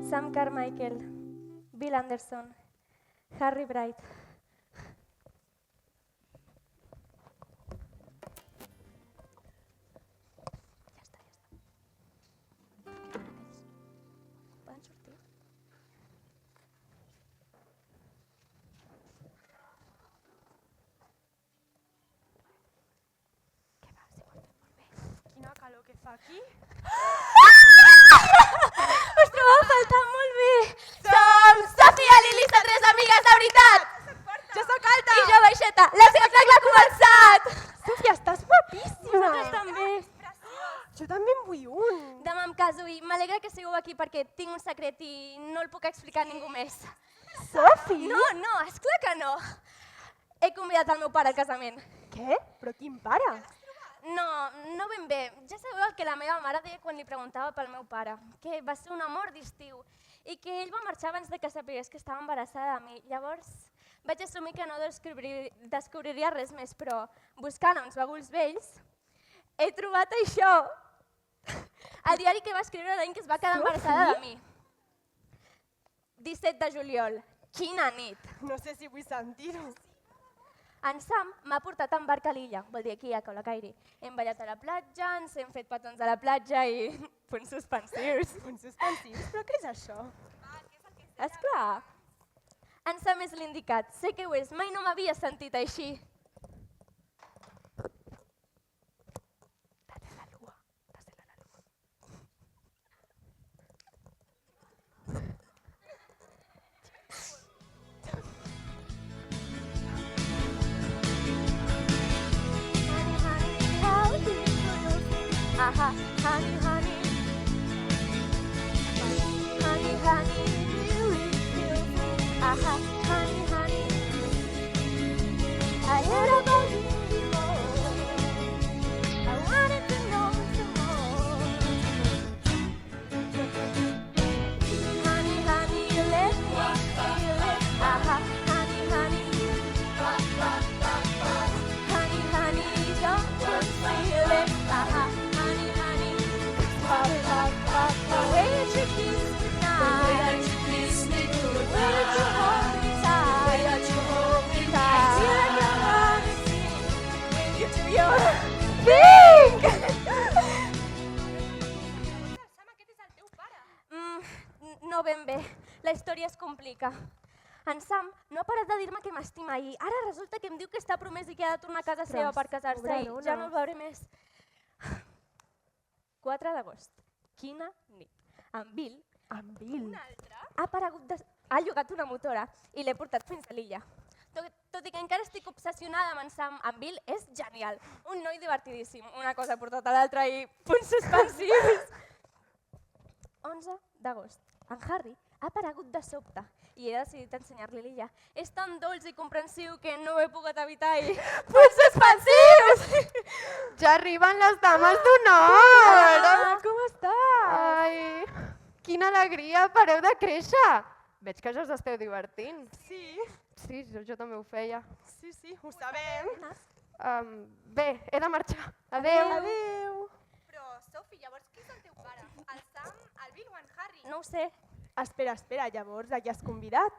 Sam Carmichael, Bill Anderson, Harry Bright. Poden sortir? Què va? Si ho han fet molt bé. Quina calor que fa aquí. Us trobeu a faltar molt bé. Som Sofia, Lilissa, tres amigues de veritat. Jo sóc alta. I jo, baixeta. L'espectacle ha començat! Sofia, estàs guapíssima. Vosaltres també. Jo també en vull un. Demà em caso i m'alegra que sigueu aquí perquè tinc un secret i no el puc explicar a ningú més. Sofi? No, esclar que no. He convidat el meu pare al casament. Què? Però quin pare? No ben bé. Ja sabeu el que la meva mare deia quan li preguntava pel meu pare, que va ser un amor d'estiu i que ell va marxar abans de que sapigués que estava embarassada de mi. Llavors vaig assumir que no descobriria res més, però buscant uns baguls vells he trobat això. El diari que va escriure l'any que es va quedar embarassada de mi. 17 de juliol. Quina nit! No sé si vull sentir-ho. En Sam m'ha portat en barca a l'illa, vol dir aquí a Colacairi. Hem ballat a la platja, ens hem fet petons a la platja i punts suspensius. Punts suspensius? Però què és això? Esclar. En Sam és l'indicat, sé que ho és, mai no m'havia sentit així. Aha, honey, honey. Honey, honey, really feels me. Aha, honey, honey. I heard about you before. I wanted to know some more. Honey, honey, you let me feel it. Aha, honey, honey. Honey, honey, don't you feel it? Aha. The way that you kiss me tonight, the way that you kiss me through, the way that you hold me tight, the way that you hold me tight. I feel like your heart is singing when you do your thing. Sam, aquest és el teu pare. No ben bé, la història es complica. En Sam no ha parat de dir-me que m'estima i ara resulta que em diu que està promès i que ha de tornar a casa seva per casar-se i ja no el veuré més. 4 d'agost. Quina nit. En Bill ha llogat una motora i l'he portat fins a l'illa. Tot i que encara estic obsessionada amb en Sam, en Bill és genial. Un noi divertidíssim. Una cosa ha portat a l'altra i punts suspensius. 11 d'agost. En Harry ha aparegut de sobte i he decidit ensenyar-li l'illa. És tan dolç i comprensiu que no ho he pogut evitar i... Punts suspensius! Ja arriben les dames d'honor! Com estàs? Ai, quina alegria, pareu de créixer! Veig que ja us esteu divertint. Sí, Sí, jo també ho feia. sí, ho sabem. Bé, he de marxar. Adéu. Adéu. Però, Sofi, llavors qui és el teu pare? El Sam, el Bill o en Harry? No ho sé. Espera, llavors a qui has convidat?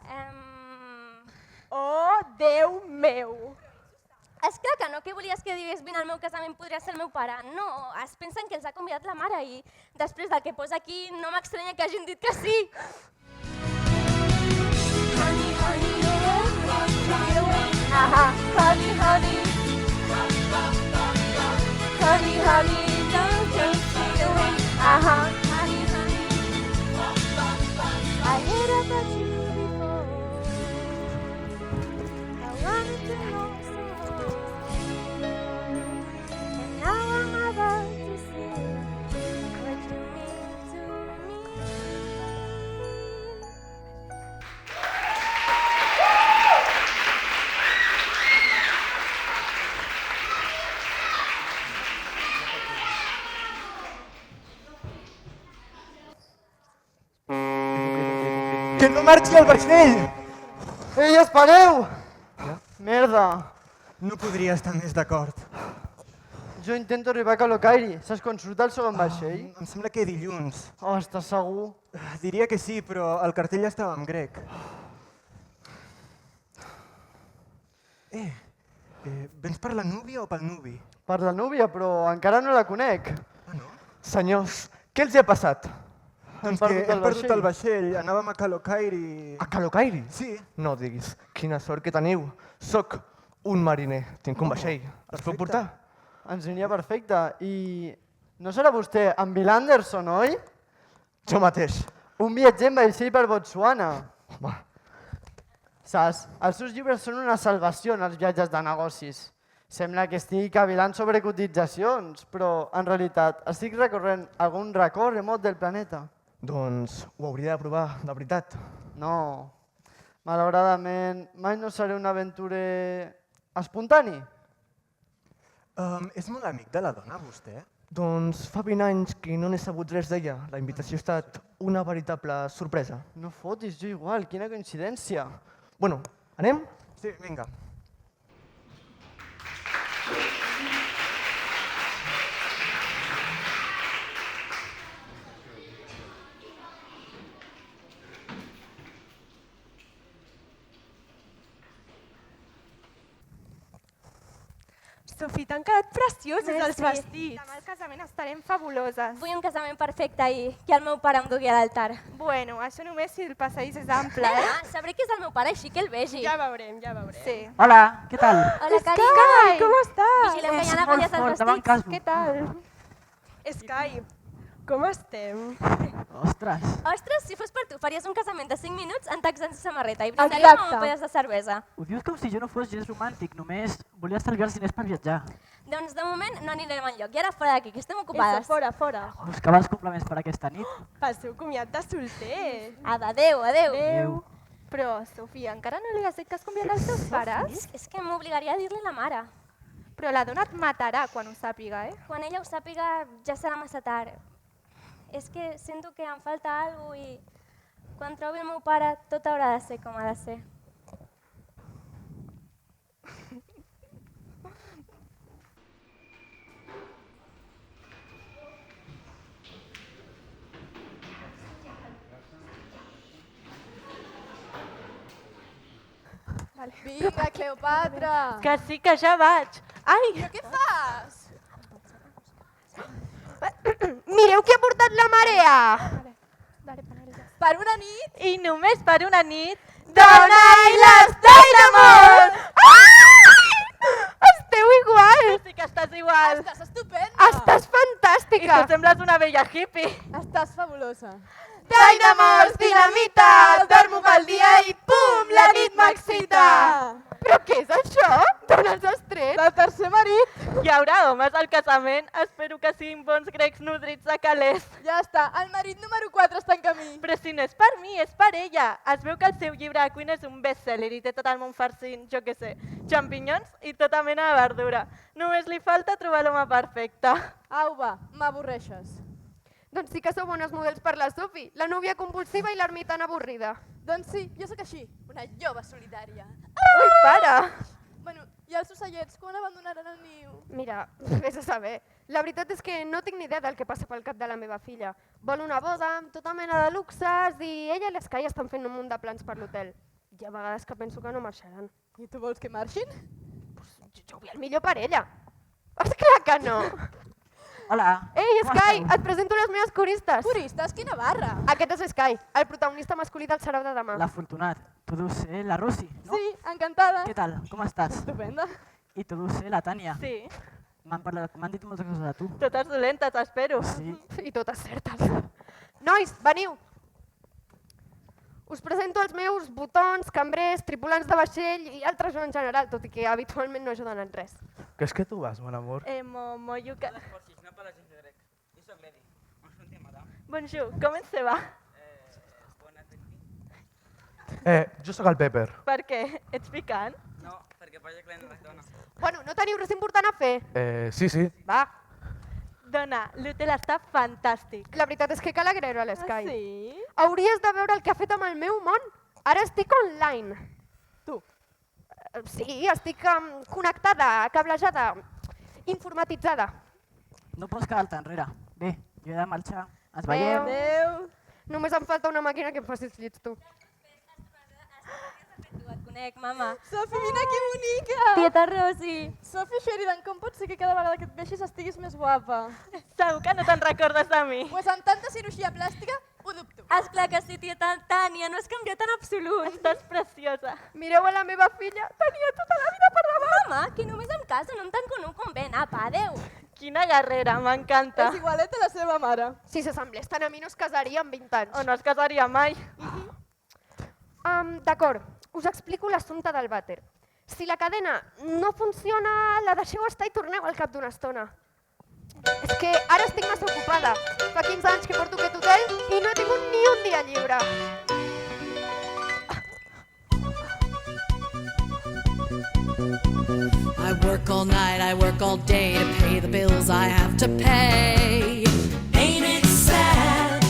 Oh, Déu meu! Esclar que no, què volies que digués vine al meu casament podria ser el meu pare? No, es pensen que els ha convidat la mare i després del que posa aquí no m'estranya que hagin dit que sí. Honey, honey, honey, honey. Honey, honey, don't you feel it? Honey, honey. I heard about you before. I wanted to know some more. And now I'm Que no marxi el vaixell! Ei, espereu! Merda! No podria estar més d'acord. Jo intento arribar a Calocairi. Saps quan surt el segon vaixell? Em sembla que dilluns. Oh, estàs segur? Diria que sí, però el cartell estava en grec. Vens per la núvia o pel nuvi? Per la núvia, però encara no la conec. Ah, no? Senyors, què els hi ha passat? Doncs que hem perdut el vaixell. Anàvem a Calocairi. A Calocairi? Sí. No diguis, quina sort que teniu. Soc un mariner, tinc un vaixell. Els puc portar? Ens aniria perfecte. I no serà vostè en Bill Anderson, oi? Jo mateix. Un viatger en vaixell per Botswana. Va. Saps? Els seus llibres són una salvació en els viatges de negocis. Sembla que estigui cavilant sobre cotitzacions, però en realitat estic recorrent algun racó remot del planeta. Doncs ho hauria de provar, de veritat. No, malauradament mai no seré un aventurer espontani. És molt amic de la dona, vostè? Doncs fa 20 anys que no n'he sabut res d'ella. La invitació ha estat una veritable sorpresa. No fotis, jo igual, quina coincidència. Bueno, anem? Sí, vinga. Sofi, t'han quedat preciosos els Merci. vestits. Demà al casament estarem fabuloses. Vull un casament perfecte i que el meu pare em dugui a l'altar. Bueno, això només si el passadís és ample, eh? Sabré que és el meu pare així que el vegi. Ja veurem, ja veurem. Sí. Hola, què tal? Hola, Sky, carinyo. com estàs? Vigileu que hi ha És molt navalles als fort, davant vestits. casmo. Què tal? Sky, com estem? Ostres, Ostres, si fos per tu, faries un casament de 5 minuts en texans i samarreta i brindaríem amb Exacte. ampolles de cervesa. ho dius com si jo no fos gens romàntic, només volia estalviar els diners per viatjar. Doncs de moment no anirem enlloc i ara fora d'aquí, que estem Eso, ocupades. fora, fora. Buscava els complements per aquesta nit. Pel seu comiat de solter. Adéu, adéu. Adéu. Però, Sofia, encara no li has dit que has convidat els teus pares? És que m'obligaria a dir-li a la mare. Però la dona et matarà quan ho sàpiga, eh? Quan ella ho sàpiga ja serà massa tard. És que sento que em falta alguna cosa i quan trobi el meu pare tot haurà de ser com ha de ser. Vinga, Cleopatra! Que sí, que ja vaig. Ai, Però què fas? Mireu qui ha portat la marea! Per una nit? i només per una nit... Dona i les Dynamos! Esteu igual! Sí que estàs igual. Estàs estupenda! Estàs I fantàstica! tu sembles una vella hippie. Estàs fabulosa! Dynamos, dinamita! Dormo pel dia i pum, la nit m'excita! Però què és això? D'on els has tret? El tercer marit! Hi haurà homes al casament? Espero que siguin bons grecs nodrits a calés. Ja està, el marit número 4 està en camí. Però si no és per mi, és per ella. Es veu que el seu llibre de cuina és un best-seller i té tot el món farcint, jo què sé, xampinyons i tota mena de verdura. Només li falta trobar l'home perfecte. Au, va, m'avorreixes. Doncs sí que sou bones models per la Sofi, la núvia compulsiva i l'ermitana avorrida. Doncs sí, jo sóc així, una jove solitària. Ui, para! Bueno, i els ocellets, quan abandonaran el niu? Mira, vés a saber. La veritat és que no tinc ni idea del que passa pel cap de la meva filla. Vol una boda amb tota mena de luxes i ella i l'Sky estan fent un munt de plans per l'hotel. Hi ha vegades que penso que no marxaran. I tu vols que marxin? Jo vull el millor per ella. Esclar que no. Hola. Ei, com Sky, esteu? et presento les meves coristes. Turistes, quina barra! Aquest és Sky, el protagonista masculí del Sarau de demà. L'afortunat. Tu deus ser la Rosi, no? Sí, encantada. Què tal? Com estàs? Estupenda. I tu deus ser la Tània. Sí, M'han dit moltes coses de tu. totes dolentes, espero. Sí. I totes certes. Nois, veniu! Us presento els meus botons, cambrers, tripulants de vaixell i altres en general, tot i que habitualment no ajuden en res. Que és que tu vas, mon amor? Moyuca... Bonjour, com se va? Jo sóc el Pepper. Per què? Ets picant? Bueno, no teniu res important a fer? Sí, sí. Va. Dona, l'hotel està fantàstic. La veritat és que cal agrair-ho a l'Sky. Sí? Hauries de veure el que ha fet amb el meu món. Ara estic online. Tu? Sí, estic connectada, cablejada, informatitzada. No pots quedar-te enrere. Bé, jo he de marxar. Ens veiem. Adéu. Només em falta una màquina que em faci els llits, tu. Et conec, mama. Sofi, mira que bonica! Tieta Rosi. Sofi Sheridan, com pot ser que cada vegada que et veixis estiguis més guapa? Segur que no te'n recordes de mi. Pues amb tanta cirurgia plàstica ho dubto. Esclar que sí, tieta Tània, no has canviat en absolut. Estàs preciosa. Mireu a la meva filla, tenia tota la vida per davant. Mama, que només em caso, no em tanco en un convent, apa, adeu. Quina guerrera, m'encanta. És igualet a la seva mare. Si s'assemblés tant a mi no es casaria amb 20 anys. O no es casaria mai. D'acord, us explico l'assumpte del vàter. Si la cadena no funciona, la deixeu estar i torneu al cap d'una estona. És que ara estic massa ocupada. Fa 15 anys que porto aquest hotel i no he tingut ni un dia lliure. I work all night, I work all day to pay the bills I have to pay. Ain't it sad?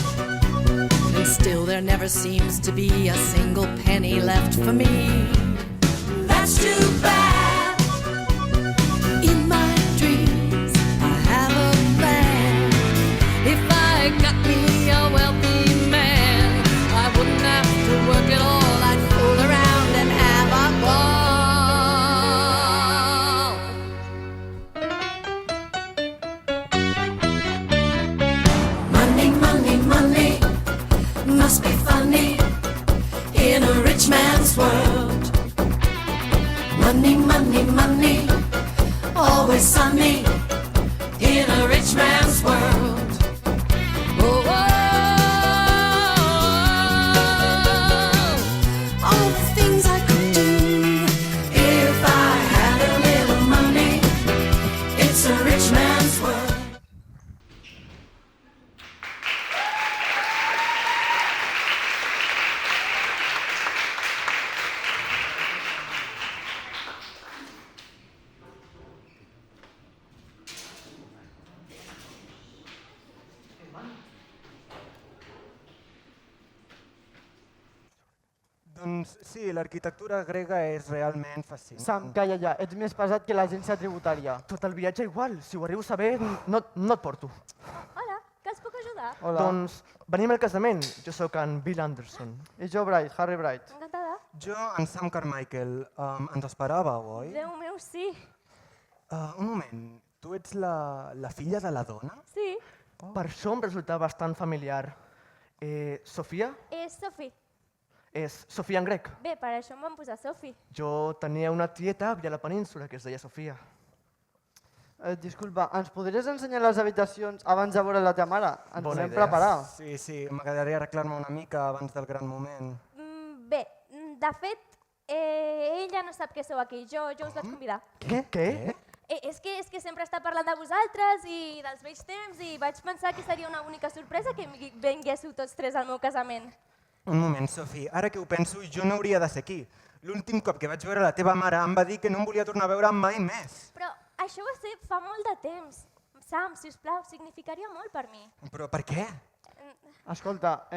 And still there never seems to be a single penny left for me. That's too bad. In my dreams, I have a plan. If I got me a wealthy man, I wouldn't have to work at all. I'd fool around and have a ball. Must be funny in a rich man's world. Money, money, money, always sunny in a rich man's world. Oh, oh, all the things I could do if I had a little money. It's a rich man's world. Doncs sí, l'arquitectura grega és realment fascinant. Sam, calla ja, ets més pesat que l'agència tributària. Tot el viatge igual, si ho arribo a saber, no et porto. Hola, que els puc ajudar? Hola. Doncs venim al casament. Jo sóc en Bill Anderson. I jo, Bright, Harry Bright. Encantada. Jo, en Sam Carmichael, ens esperàveu, oi? Déu meu, sí. Un moment, tu ets la filla de la dona? Sí. Per això em resulta bastant familiar. Sofia? És Sofi. És Sofia en grec. Bé, per això em van posar Sofi. Jo tenia una tieta àvia a la península que es deia Sofia. Disculpa, ens podries ensenyar les habitacions abans de veure la teva mare? Ens Bona podem idea. preparar. Sí, m'agradaria arreglar-me una mica abans del gran moment. Bé, de fet, ella no sap que sou aquí. Jo us vaig convidar. Què? És que sempre està parlant de vosaltres i dels vells temps i vaig pensar que seria una única sorpresa que vinguéssiu tots tres al meu casament. Un moment, Sofi, ara que ho penso, jo no hauria de ser aquí. L'últim cop que vaig veure la teva mare em va dir que no em volia tornar a veure mai més. Però això va ser fa molt de temps. Sam, sisplau, significaria molt per mi. Però per què? Escolta,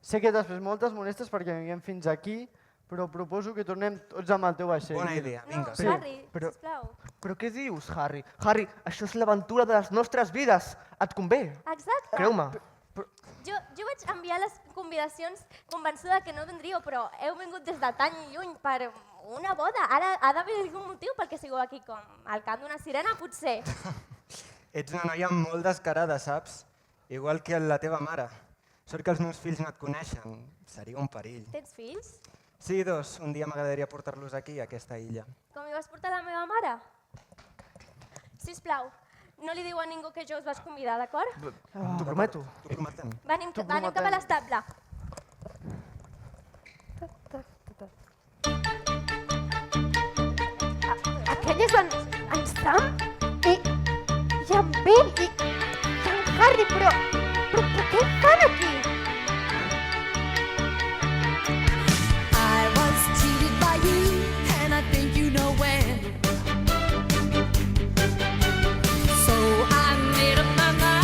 sé que després moltes molestes perquè vinguem fins aquí, però proposo que tornem tots amb el teu vaixell. Bona idea, vinga. No, Harry, però- sisplau. Però què dius, Harry? Harry, això és l'aventura de les nostres vides. Et convé. Exacte. Creu-me. Jo vaig enviar les convidacions convençuda que no vendríeu, però heu vingut des de tan lluny per una boda. Ara ha d'haver algun motiu pel que sigueu aquí, com al cant d'una sirena, potser. Ets una noia molt descarada, saps? Igual que la teva mare. Sort que els meus fills no et coneixen. Seria un perill. Tens fills? Sí, dos. Un dia m'agradaria portar-los aquí, a aquesta illa. Com hi vas portar la meva mare? Sisplau, no li diu a ningú que jo us vaig convidar, d'acord? T'ho prometo. T'ho prometem. Venim cap a l'estable. Aquell és en Sam i en Bill i en Harry, però què fan aquí? I was cheated by you, and I think you know when. So I made up my mind.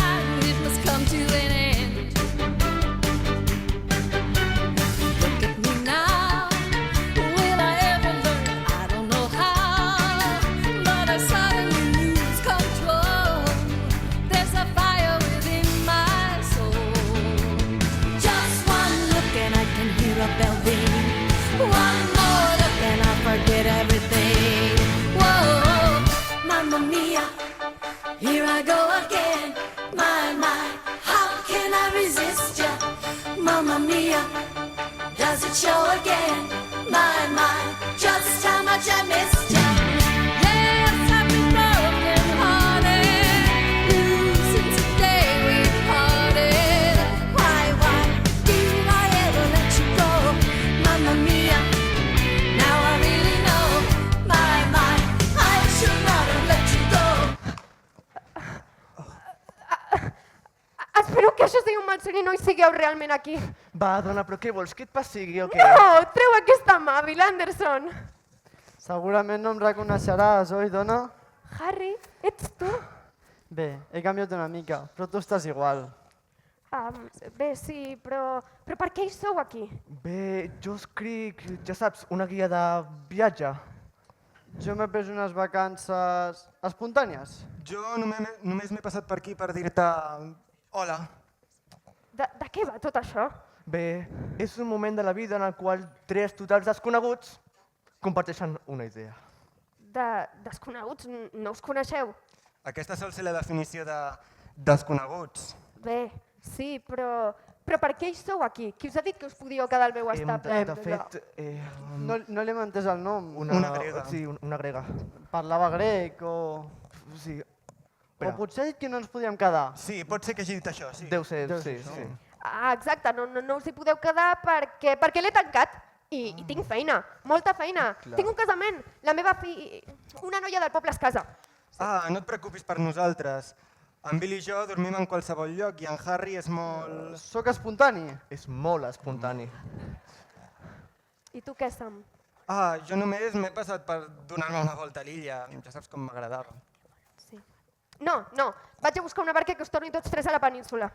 Does it show again? My, just how much I missed you. Yes, I've been broken hearted. Blue since the day we parted. Why did I ever let you go? Mamma mia, now I really know. My, I should not have let you go. Espero que això sigui un malson i no hi sigueu realment aquí. Va, dona, però què vols? Que et passigui o què? No, treu aquesta mà, Bill Anderson. Segurament no em reconeixeràs, oi, dona? Harry, ets tu? Bé, he canviat una mica, però tu estàs igual. Bé, sí, però per què hi sou aquí? Bé, jo escric, ja saps, una guia de viatge. Jo m'he pres unes vacances espontànies. Jo només m'he passat per aquí per dir-te hola. De què va tot això? Bé, és un moment de la vida en el qual tres totals desconeguts comparteixen una idea. Desconeguts? No us coneixeu? Aquesta sol ser la definició de desconeguts. Bé, sí, però per què hi sou aquí? Qui us ha dit que us podíeu quedar al meu estable? De fet, No li hem entès el nom. Una grega. Sí, una grega. Parlava grec o... Sí, O potser ha dit que no ens podíem quedar. Sí, pot ser que hagi dit això, sí. deu ser, Deu sí, ser, sí. Exacte, no us hi podeu quedar perquè l'he tancat. I tinc feina, molta feina. Tinc un casament, la meva una noia del poble es casa. Ah, no et preocupis per nosaltres. En Bill i jo dormim en qualsevol lloc i en Harry és molt... Soc espontani. És molt espontani. I tu què, Sam? Ah, jo només m'he passat per donar-me una volta a l'illa. Ja saps com m'agradava. Sí. No, vaig a buscar una barca que us torni tots tres a la península.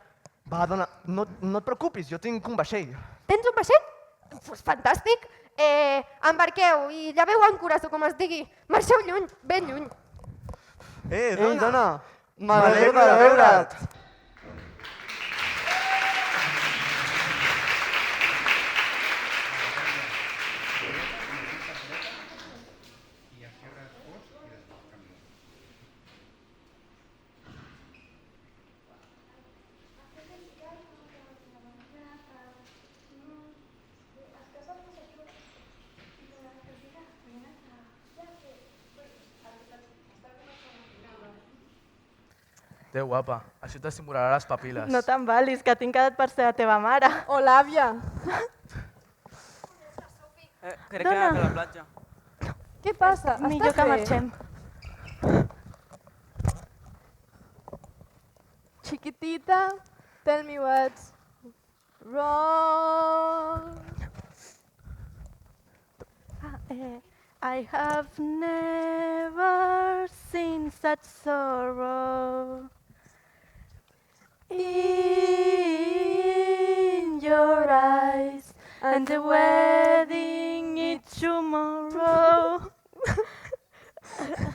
Va, dona, no et preocupis, jo tinc un vaixell. Tens un vaixell? Pues fantàstic. Embarqueu i lleveu àncores o com es digui. Marxeu lluny, ben lluny. Ei, dona, m'alegro de veure't. Déu, guapa, això t'estimularà les papil·les. No te'n valis, que tinc quedat per ser la teva mare. O l'àvia. Crec que he anat a la platja. Què passa? Millor Estàs que bé? marxem. Chiquitita, tell me what's wrong. I have never seen such sorrow in your eyes, and the wedding is tomorrow.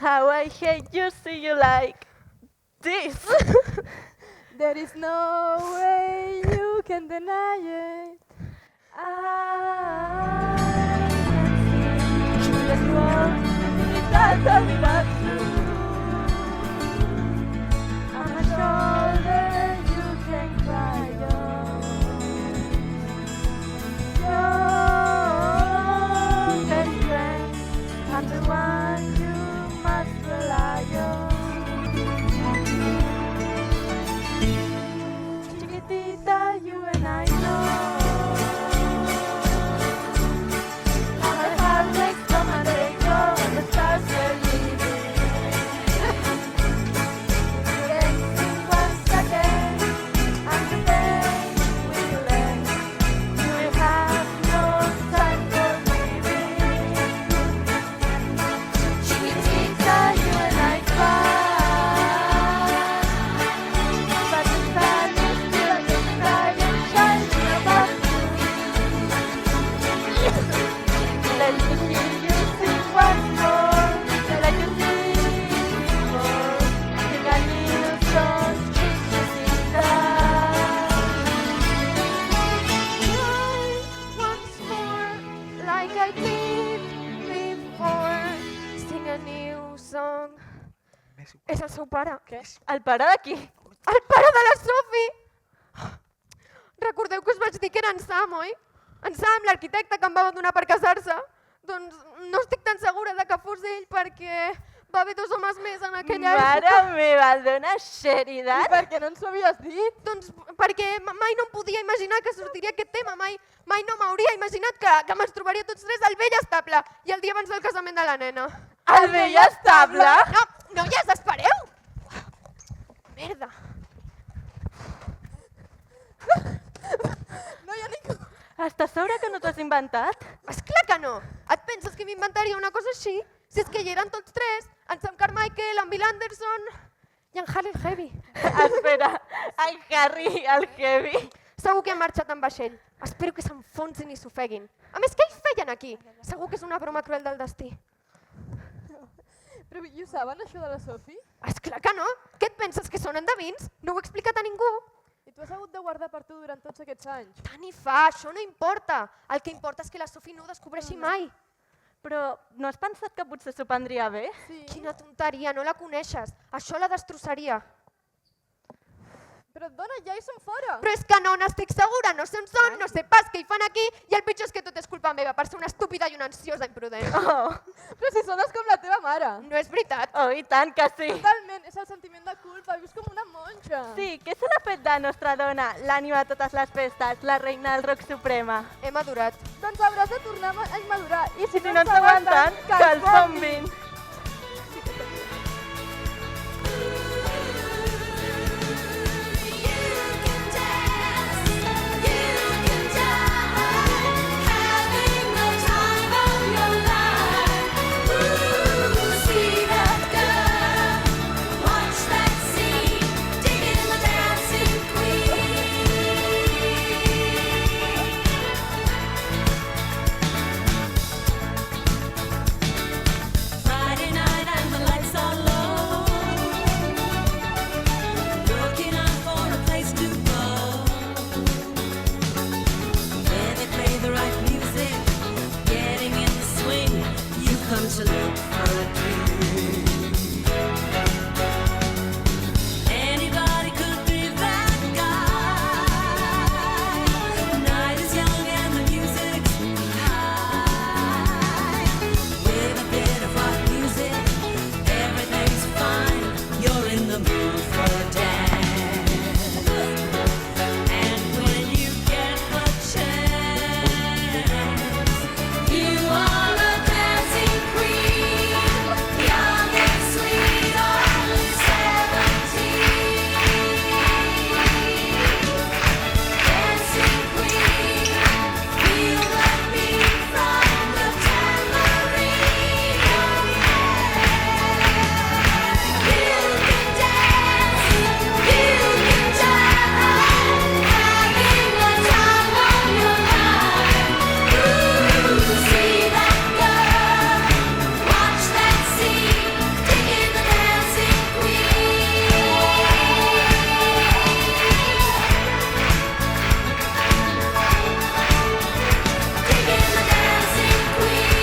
How I hate you, see you like this. There is no way you can deny it. On my shoulder you can cry your best friend. I'm the one you must rely on. Chiquitita, you and I know how my heart breaks from my day go and the stars are leaving. You dancing once again, and the day will end. You will have no time for grieving. Chiquitita, you and I cry, but the sun is still the sky and shining above you. Let me hear you sing once more, like you did before. Sing a new song, Chiquitita. Cry once more, like I did before. Sing a new song. És el seu pare. El pare de qui? El pare de la Sophie! Recordeu que us vaig dir que era en Sam, oi? En Sam, l'arquitecte que em va abandonar per casar-se. Doncs no estic tan segura de que fos ell perquè va haver 2 homes més en aquella Mare meva, dona Sheridan. I per què no ens ho havies dit? Doncs perquè mai no em podia imaginar que sortiria aquest tema, mai no m'hauria imaginat que ens trobaria tots 3 al vell estable i el dia abans del casament de la nena. El vell estable? No, noies, espereu! Merda. No hi ha ningú. Estàs segura que no t'ho has inventat? Esclar que no! Et penses que m'inventaria una cosa així? Si és que hi eren tots 3, en Sam Carmichael, en Bill Anderson i en Harry el Heavy. Espera, el Harry, el Heavy. Segur que han marxat en vaixell. Espero que s'enfonsin i s'ofeguin. A més, què hi feien aquí? Segur que és una broma cruel del destí. Però i ho saben, això de la Sophie? Esclar que no! Què et penses, que són endevins? No ho he explicat a ningú. I tu has hagut de guardar per tu durant tots aquests anys? Tant hi fa, això no importa. El que importa és que la Sophie no ho descobreixi mai. Però no has pensat que potser s'ho prendria bé? Sí. Quina tonteria, no la coneixes. Això la destrossaria. Però dona, ja hi som fora. Però és que no, n'estic segura, no sé on són, no sé pas què hi fan aquí i el pitjor és que tot és culpa meva per ser una estúpida i una ansiosa imprudent. Oh, Però si sones com la teva mare. No és veritat. oh, i tant que sí. Totalment, és el sentiment de culpa, vius com una monja. Sí, què se n'ha fet de nostra dona, l'ànima de totes les festes, la reina del rock suprema? He madurat. Doncs hauràs de tornar a immadurar. I Si no ens aguanten, que els bombin. Friday night and the lights are low. Looking out for a place to go. Where they play the right music, getting in the swing. You come to look for a dream. Anybody could be that guy. The night is young and the music's high. With a bit of rock music, everything's fine. You're in the mood for a dance. And when you get the chance, you are a dancing queen, young and sweet, only 17. Dancing queen, feel the beat from the tambourine. You can dance, having the time of your life. Ooh, see that girl, watch that scene, digging the dancing queen. Digging the dancing queen.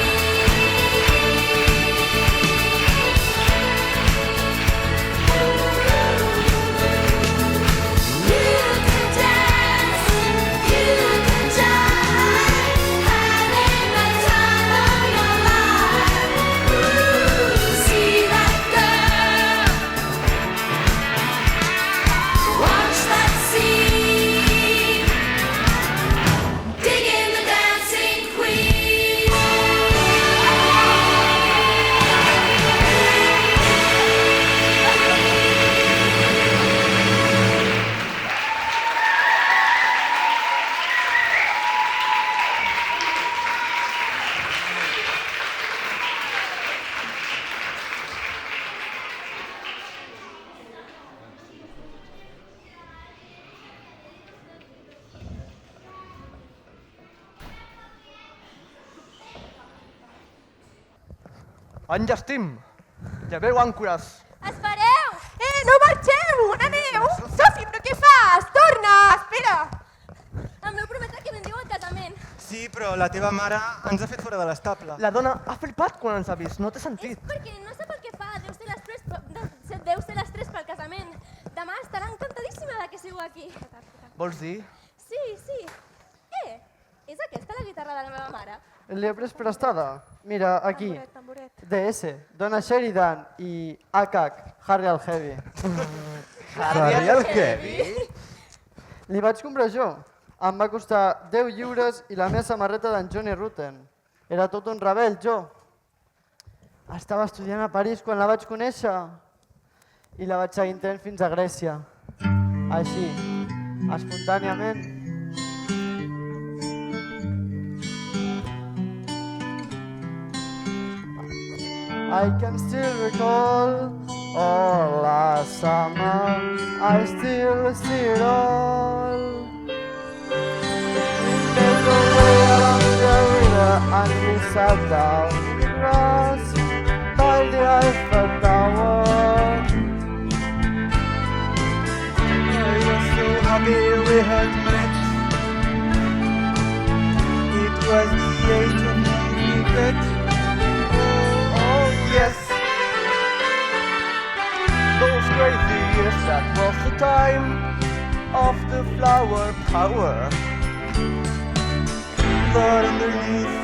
You can dance, you can jive, having the time of your life. Ooh, see that girl, watch that scene, digging the dancing queen. Enllestim! Lleveu àncores! Espereu! No marxeu! On aneu? Sophie, però què fas? Torna! Espera! Em vau prometre que vindríeu al casament. Sí, però la teva mare ens ha fet fora de l'estable. La dona ha flipat quan ens ha vist, no té sentit. Perquè no sap el que fa, deu ser les 3 pel casament. Demà estarà encantadíssima de que sigo aquí. Vols dir? Sí, guitarra de la meva mare. Li he pres prestada? Mira, aquí. Tamboret. DS, Donna Sheridan i ACAC, Harry el Heavy. Harry el Heavy? Li vaig comprar jo. Em va costar 10 lliures i la meva samarreta d'en Johnny Rotten. Era tot un rebel, jo. Estava estudiant a París quan la vaig conèixer i la vaig seguir intent fins a Grècia. Així, espontàniament. I can still recall all last summer, I still see it all. We made our way along the river and we sat down in the grass by the Eiffel Tower. I was so happy we had met. It was the age of regret. Oh yes, those crazy years, that was the time of the flower power. But underneath,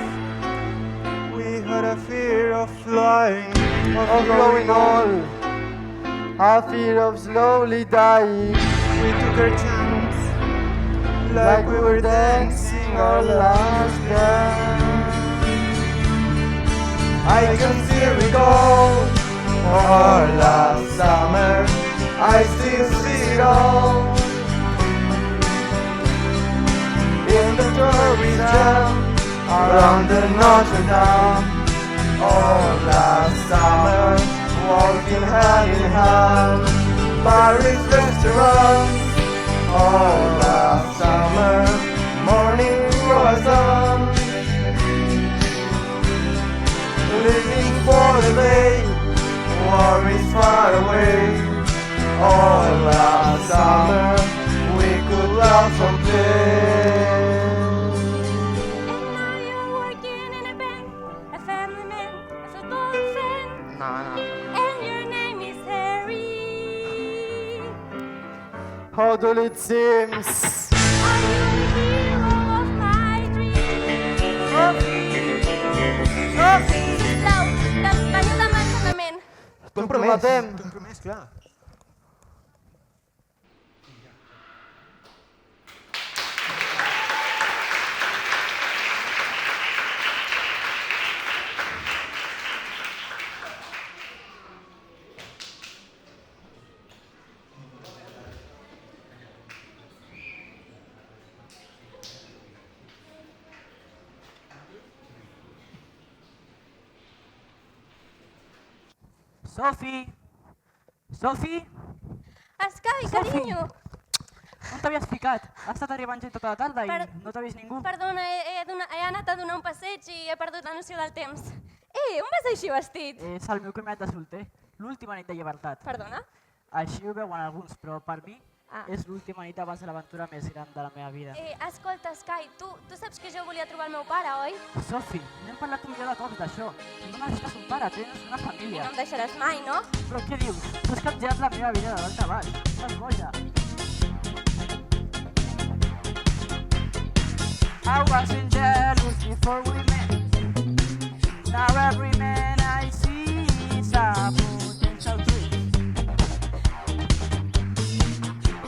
we had a fear of flying, Of growing old, a fear of slowly dying. We took our chance, Like we were dancing our last dance. I can still recall our last summer. I still see it all. In the tourist jam around the Notre Dame. All last summer, walking hand in hand. Paris restaurants. All last summer, morning croissant. Living for the day, war is far away. All last summer, we could laugh and play. And now you're working in a bank, a family man, a football fan. No. And your name is Harry. How dull it seems. Are you the hero of my dreams? Sisplau, veniu demà al Parlament. Comprometem. Compromès, clar. Sofi! Sofi! Escai, carinyo! On t'havies ficat? Ha estat arribant gent tota la tarda i no t'ha vist ningú. Perdona, he anat a donar un passeig i he perdut la noció del temps. On vas així vestit? És el meu criminat de solter, l'última nit de llibertat. Perdona? Així ho veuen alguns, però per mi és l'última nit abans de l'aventura més gran de la meva vida. Escolta, Escai, tu saps que jo volia trobar el meu pare, oi? Sofi, n'hem parlat un milió de cops d'això. No necessites un pare, tens una família. No em deixaràs mai, no? Però què dius? Tu has capgirat la meva vida de dalt a baix. Estàs boja. I wasn't jealous before we met. Now every man I see is a potential twin.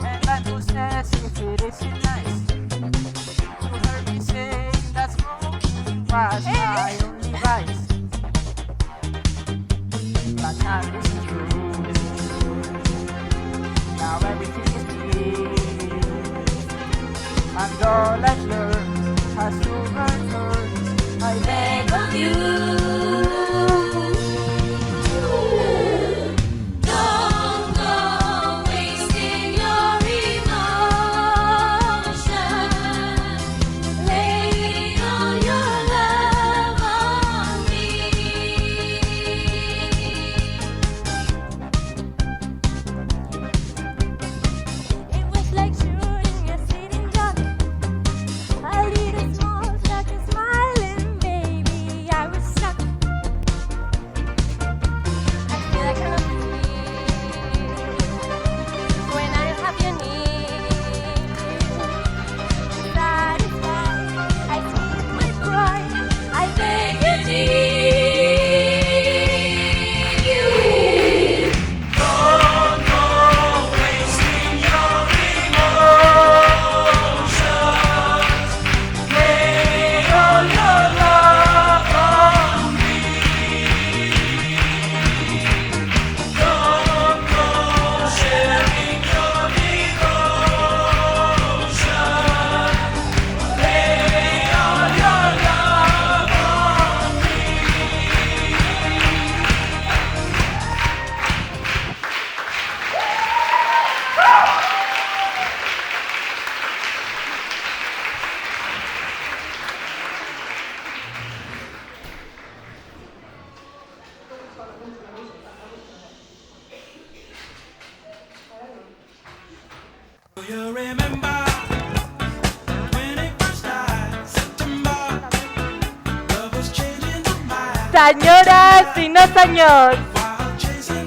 And I'm possessive, it isn't nice to hear me say that smoking was my only vice. But now this is true. Now everything is clear. And all I've learned has to burn. I beg of you. Senyores i no senyors,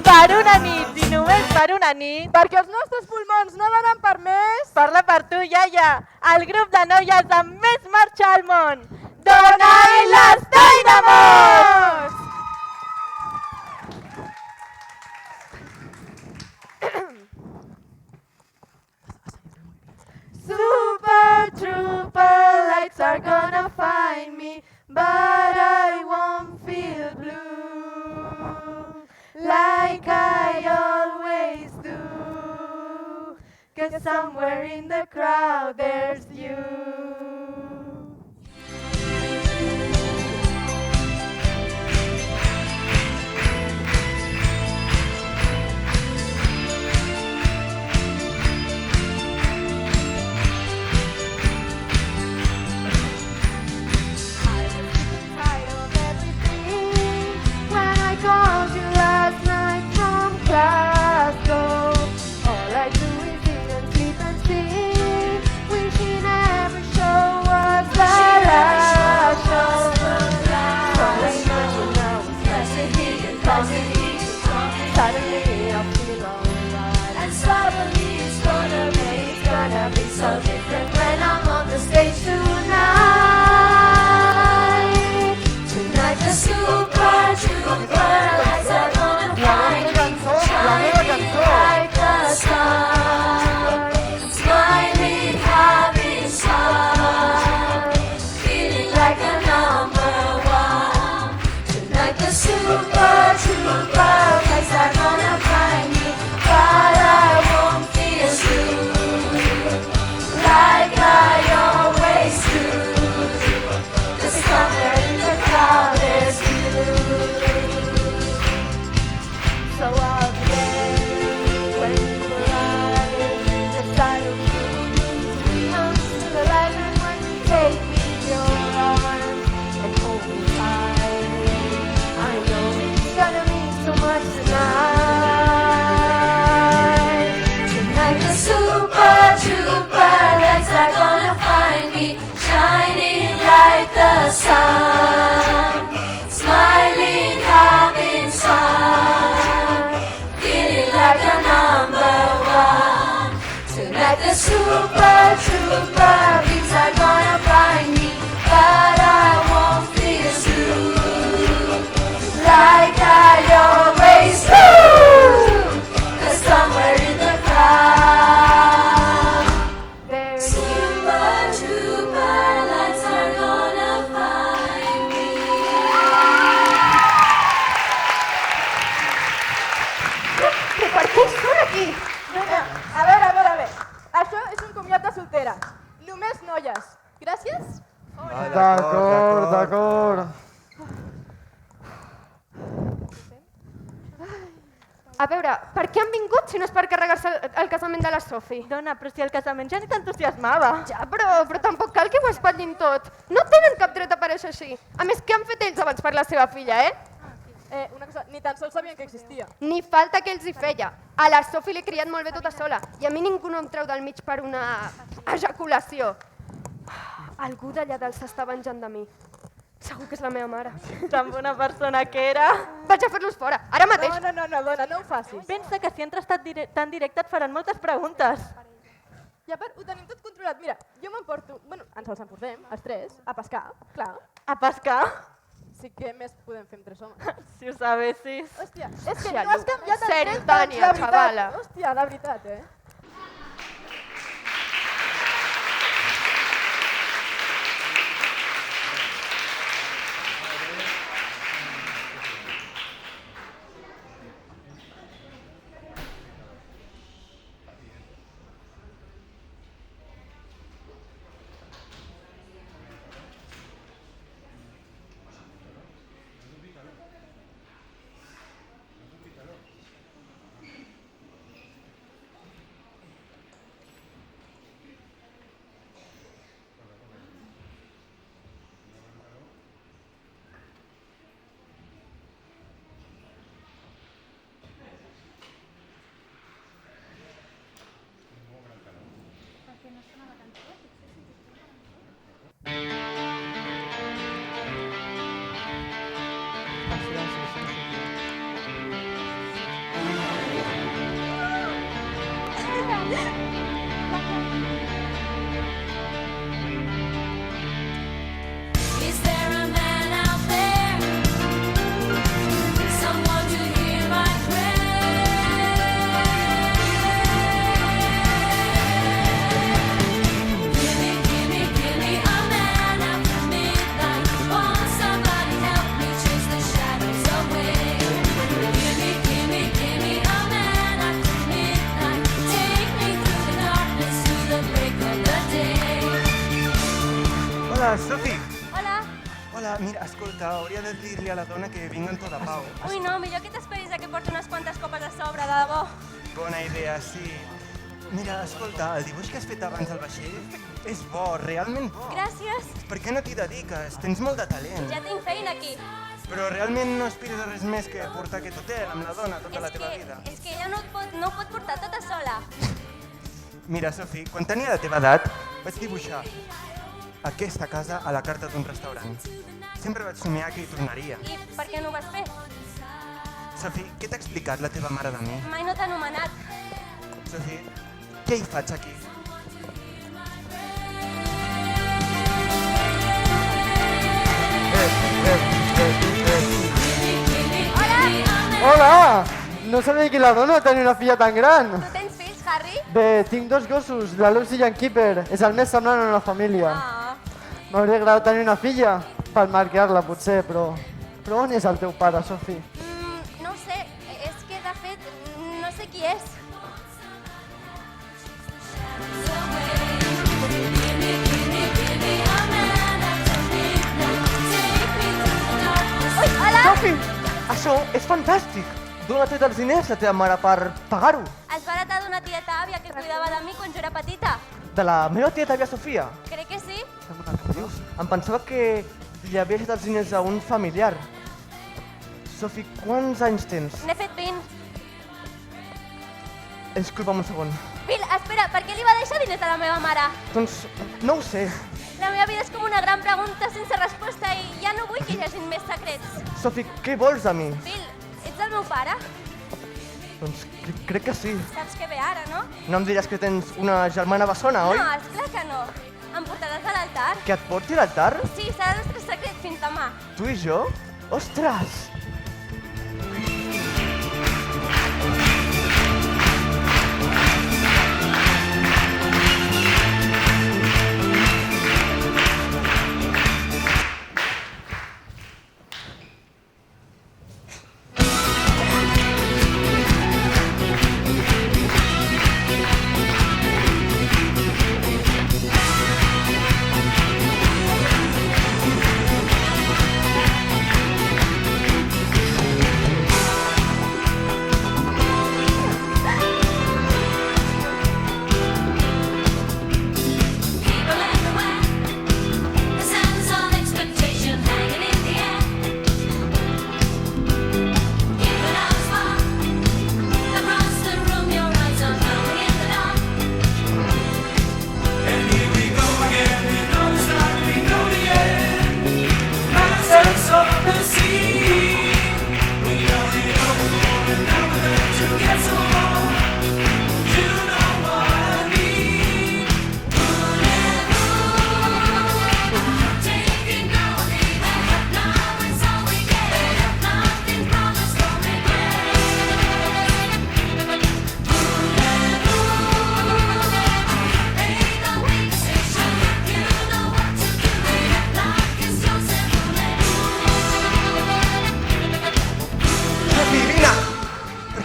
per una nit i només per una nit, Perquè els nostres pulmons no donen per més. parla per tu, iaia, el grup de noies amb més marxa al món, Dona i les Dynamos! Super trooper lights are gonna find me, but I won't feel blue like I always do. 'Cause somewhere in the crowd there's you. When I called you last night from Glasgow, all I do is eat and sleep and sing. Wishing every show was the last show. So I imagine now it's nice to hear you coming. Suddenly I feel alright, and suddenly it's gonna be so different when I'm on the stage tonight. Tonight the super trooper lights are gonna find me, shining like the sun, smiling, having fun, feeling like a number one. Tonight the super trooper lights are gonna find me, but I won't feel blue like I always do. 'Cause somewhere in the crowd there's you. So I'll be there when you arrive. The sight of you comes to the light, and when you take me in your arms and hold me tight, I know it's gonna mean so much tonight. Tonight the super trooper lights are gonna find me, shining like the sun, smiling, having fun, feeling like a number one. Tonight the super trooper beats are gonna find me, but I won't feel blue like I always do. 'Cause somewhere in the crowd there's super trooper lights are gonna find me. Per què són aquí? A veure. Això és un comiat de soltera. Només noies. Gràcies. D'acord. A veure, per què han vingut si no és per carregar-se el casament de la Sofi? Dona, però si el casament ja ni t'entusiasmava. Ja, però tampoc cal que ho espatllin tot. No tenen cap dret a aparèixer així. A més, què han fet ells abans per la seva filla, eh? Una cosa, ni tan sols sabien que existia. Ni falta que els hi feia. A la Sofi l'he criat molt bé tota sola i a mi ningú no em treu del mig per una ejaculació. Algú d'allà dalt s'està venjant de mi. Segur que és la meva mare. Tan bona persona que era. Vaig a fer-los fora, ara mateix. No, dona, no ho facis. Pensa que si entres tan directe et faran moltes preguntes. I a part, ho tenim tot controlat. Mira, jo m'emporto... Bueno, ens els emportem, els tres, a pescar, clar. A pescar? Sí que més podem fer amb 3 homes. Si ho sabessis. Hòstia, és que Xalu. no has canviat el Seri, temps, Tània, la veritat. xavala. Hòstia, la veritat, escolta, hauria de dir-li a la dona que vinga en to de pau. Ui, no, millor que t'esperis a que porti unes quantes copes a sobre, de debò. Bona idea, sí. Mira, escolta, el dibuix que has fet abans al vaixell és bo, realment bo. Gràcies. Per què no t'hi dediques? Tens molt de talent. Ja tinc feina aquí. Però realment no aspires a res més que portar aquest hotel amb la dona tota la teva vida. És que ella no ho pot portar tota sola. Mira, Sofi, quan tenia la teva edat, vaig dibuixar aquesta casa a la carta d'un restaurant. Sempre vaig somiar que hi tornaria. I per què no ho vas fer? Sofi, què t'ha explicat la teva mare de mi? Mai no t'ha anomenat. Sofi, què hi faig aquí? Hola! No sabia que la dona tenia una filla tan gran. Tu tens fills, Harry? Bé, tinc dos gossos, la Lucy i en Keeper. És el més semblant a una família. Ah. M'hauria agradat tenir una filla, per marcar-la potser, però on és el teu pare, Sofi? No ho sé, és que de fet no sé qui és. Ui, hola! Sofi, això és fantàstic. D'on ha tret els diners la teva mare per pagar-ho? Es va heretar d'una tieta àvia que cuidava de mi quan jo era petita. De la meva tieta àvia Sofia. Crec que sí. Dius, em pensava que li havies deixat els diners a un familiar. Sofi, quants anys tens? N'he fet 20. Disculpa'm un segon. Bill, espera, per què li va deixar diners a la meva mare? Doncs no ho sé. La meva vida és com una gran pregunta sense resposta i ja no vull que hi hagin més secrets. Sofi, què vols de mi? Bill, ets el meu pare? Doncs crec que sí. Saps que ve ara, no? No em diràs que tens una germana bessona, oi? No, esclar que no. Em portaràs a l'altar? Que et porti a l'altar? Sí, serà el nostre secret fins demà. Tu i jo? Ostres!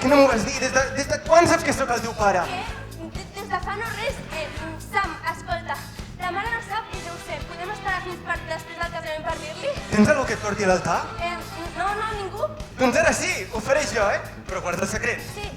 què no m'ho vas dir? Des de quan saps que sóc el teu pare? Què? Des de fa no res. Sam, escolta, la mare no sap i jo ho sé. Podem esperar fins per després del casament per dir-li? Tens algú que et porti a l'altar? No, ningú. Doncs ara sí, ho faré jo, Però guarda el secret. Sí.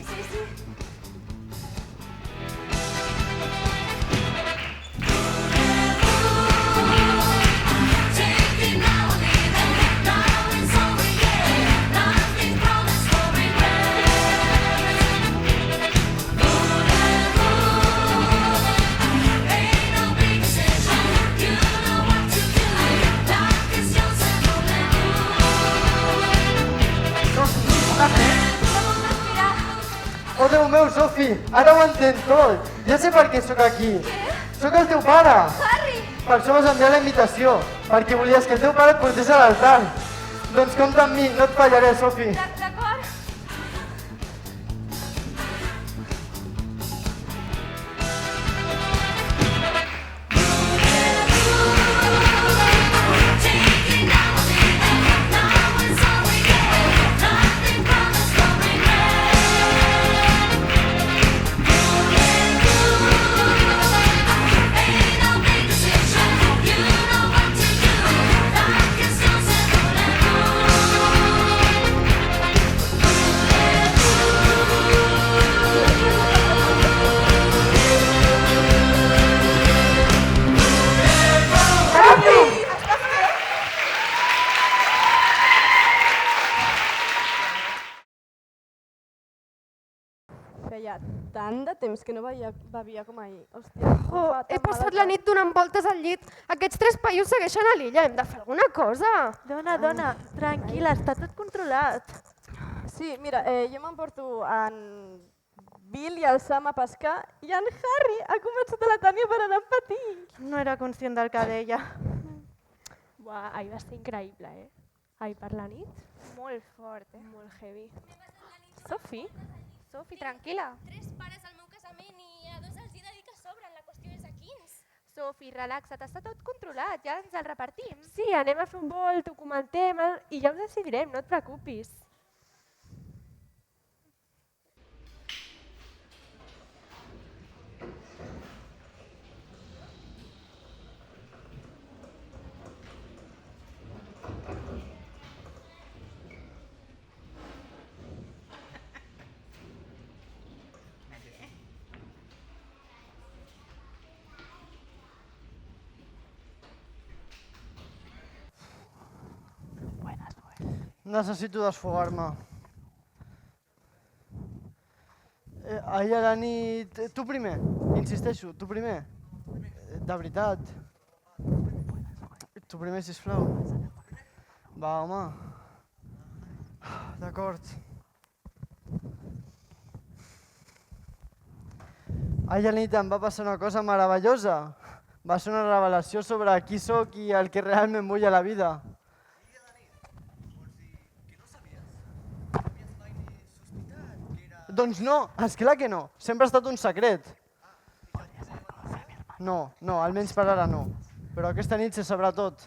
Oh, Déu meu, Sofi, ara ho entenc tot. Ja sé per què sóc aquí. Sóc el teu pare. Harry! Per això m'has enviat la invitació, perquè volies que el teu pare et portés a l'altar. Doncs compta amb mi, no et fallaré, Sofi. D'acord. feia tant de temps que no bevia com ahir. Hòstia, He passat la nit donant voltes al llit. Aquests 3 paios segueixen a l'illa. Hem de fer alguna cosa. Dona, tranquil·la, està tot controlat. Sí, mira, jo m'emporto en Bill i el Sam a pescar i en Harry ha convençut a la Tània per anar a patir. No era conscient del que deia. Buah, ahir va ser increïble, eh? Ahir per la nit. Molt fort, Molt heavy. Sofi, tranquil·la. 3 pares al meu casament i a 2 els he de dir que sobren, la qüestió és a quins. Sofi, relaxa't, està tot controlat, ja ens el repartim. Sí, anem a fer un volt, ho comentem i ja ho decidirem, no et preocupis. Necessito desfogar-me. Ahir a la nit... Tu primer, insisteixo, tu primer. De veritat. Tu primer, sisplau. Va, home. D'acord. Ahir a la nit em va passar una cosa meravellosa. Va ser una revelació sobre qui sóc i el que realment vull a la vida. Doncs no, esclar que no. Sempre ha estat un secret. No, almenys per ara no. Però aquesta nit se sabrà tot.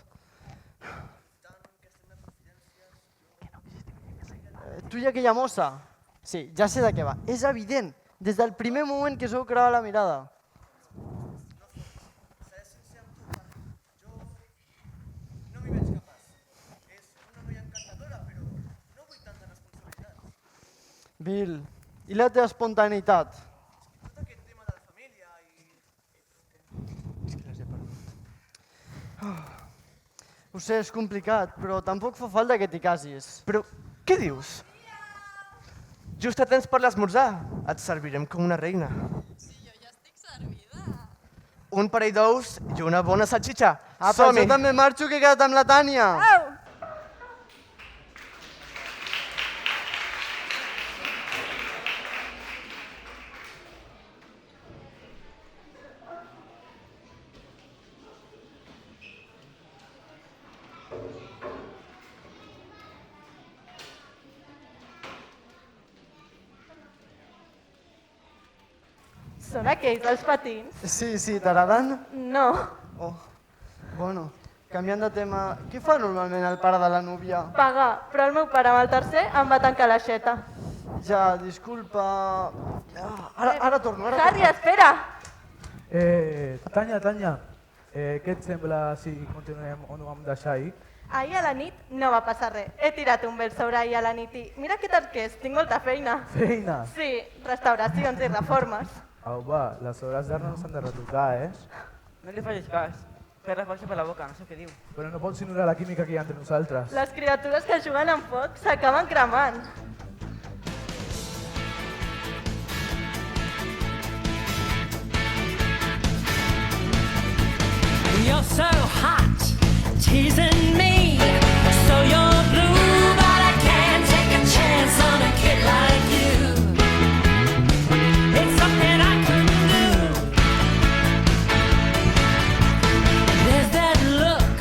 Tu i aquella mossa? Sí, ja sé de què va. És evident, des del primer moment que us heu creuat la mirada. Bill, i la teva espontaneïtat? Tot aquest tema de la família i... És que les he perdut. Ho sé, és complicat, però tampoc fa falta que t'hi casis. Però què dius? Just a temps per l'esmorzar. Et servirem com una reina. Sí, jo ja estic servida. Un parell d'ous i una bona salxitxa. Apa, jo també marxo, que he quedat amb la Tània. Au! Són aquells, els patins? Sí, t'agraden? No. Oh, bueno, canviant de tema, què fa normalment el pare de la núvia? Pagar, però el meu pare amb el tercer em va tancar l'aixeta. Ja, disculpa... Ara torno, Harry, espera! Tanya, què et sembla si continuem on ho vam deixar ahir? Ahir a la nit no va passar res. He tirat un vel sobre ahir a la nit i mira que tarqués, tinc molta feina. Feina? Sí, restauracions i reformes. Au, va, les obres d'art no s'han de retocar, No li facis cas. Fer reforça per la boca, no sé què diu. Però no pots ignorar la química que hi ha entre nosaltres. Les criatures que juguen amb foc s'acaben cremant. You're so hot, teasing me. So you're blue, but I can't take a chance on a kid like you. It's something I couldn't do. There's that look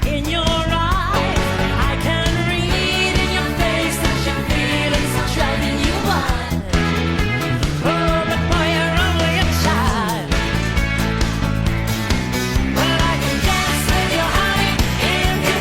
in your eyes. I can read in your face that you're feeling so driving you wild. Oh, but boy, you're only a child. Well, I can dance with you, honey, into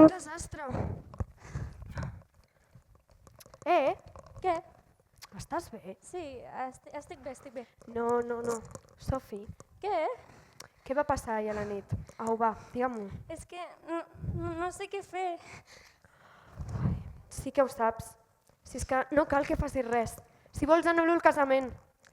Quin desastre. Què? Estàs bé? Sí, estic bé. No. Sofi, Què? què va passar ahir a la nit? Au, va, digue-m'ho. És que no sé què fer. Sí que ho saps. Si és que no cal que facis res. Si vols anul·lo el casament.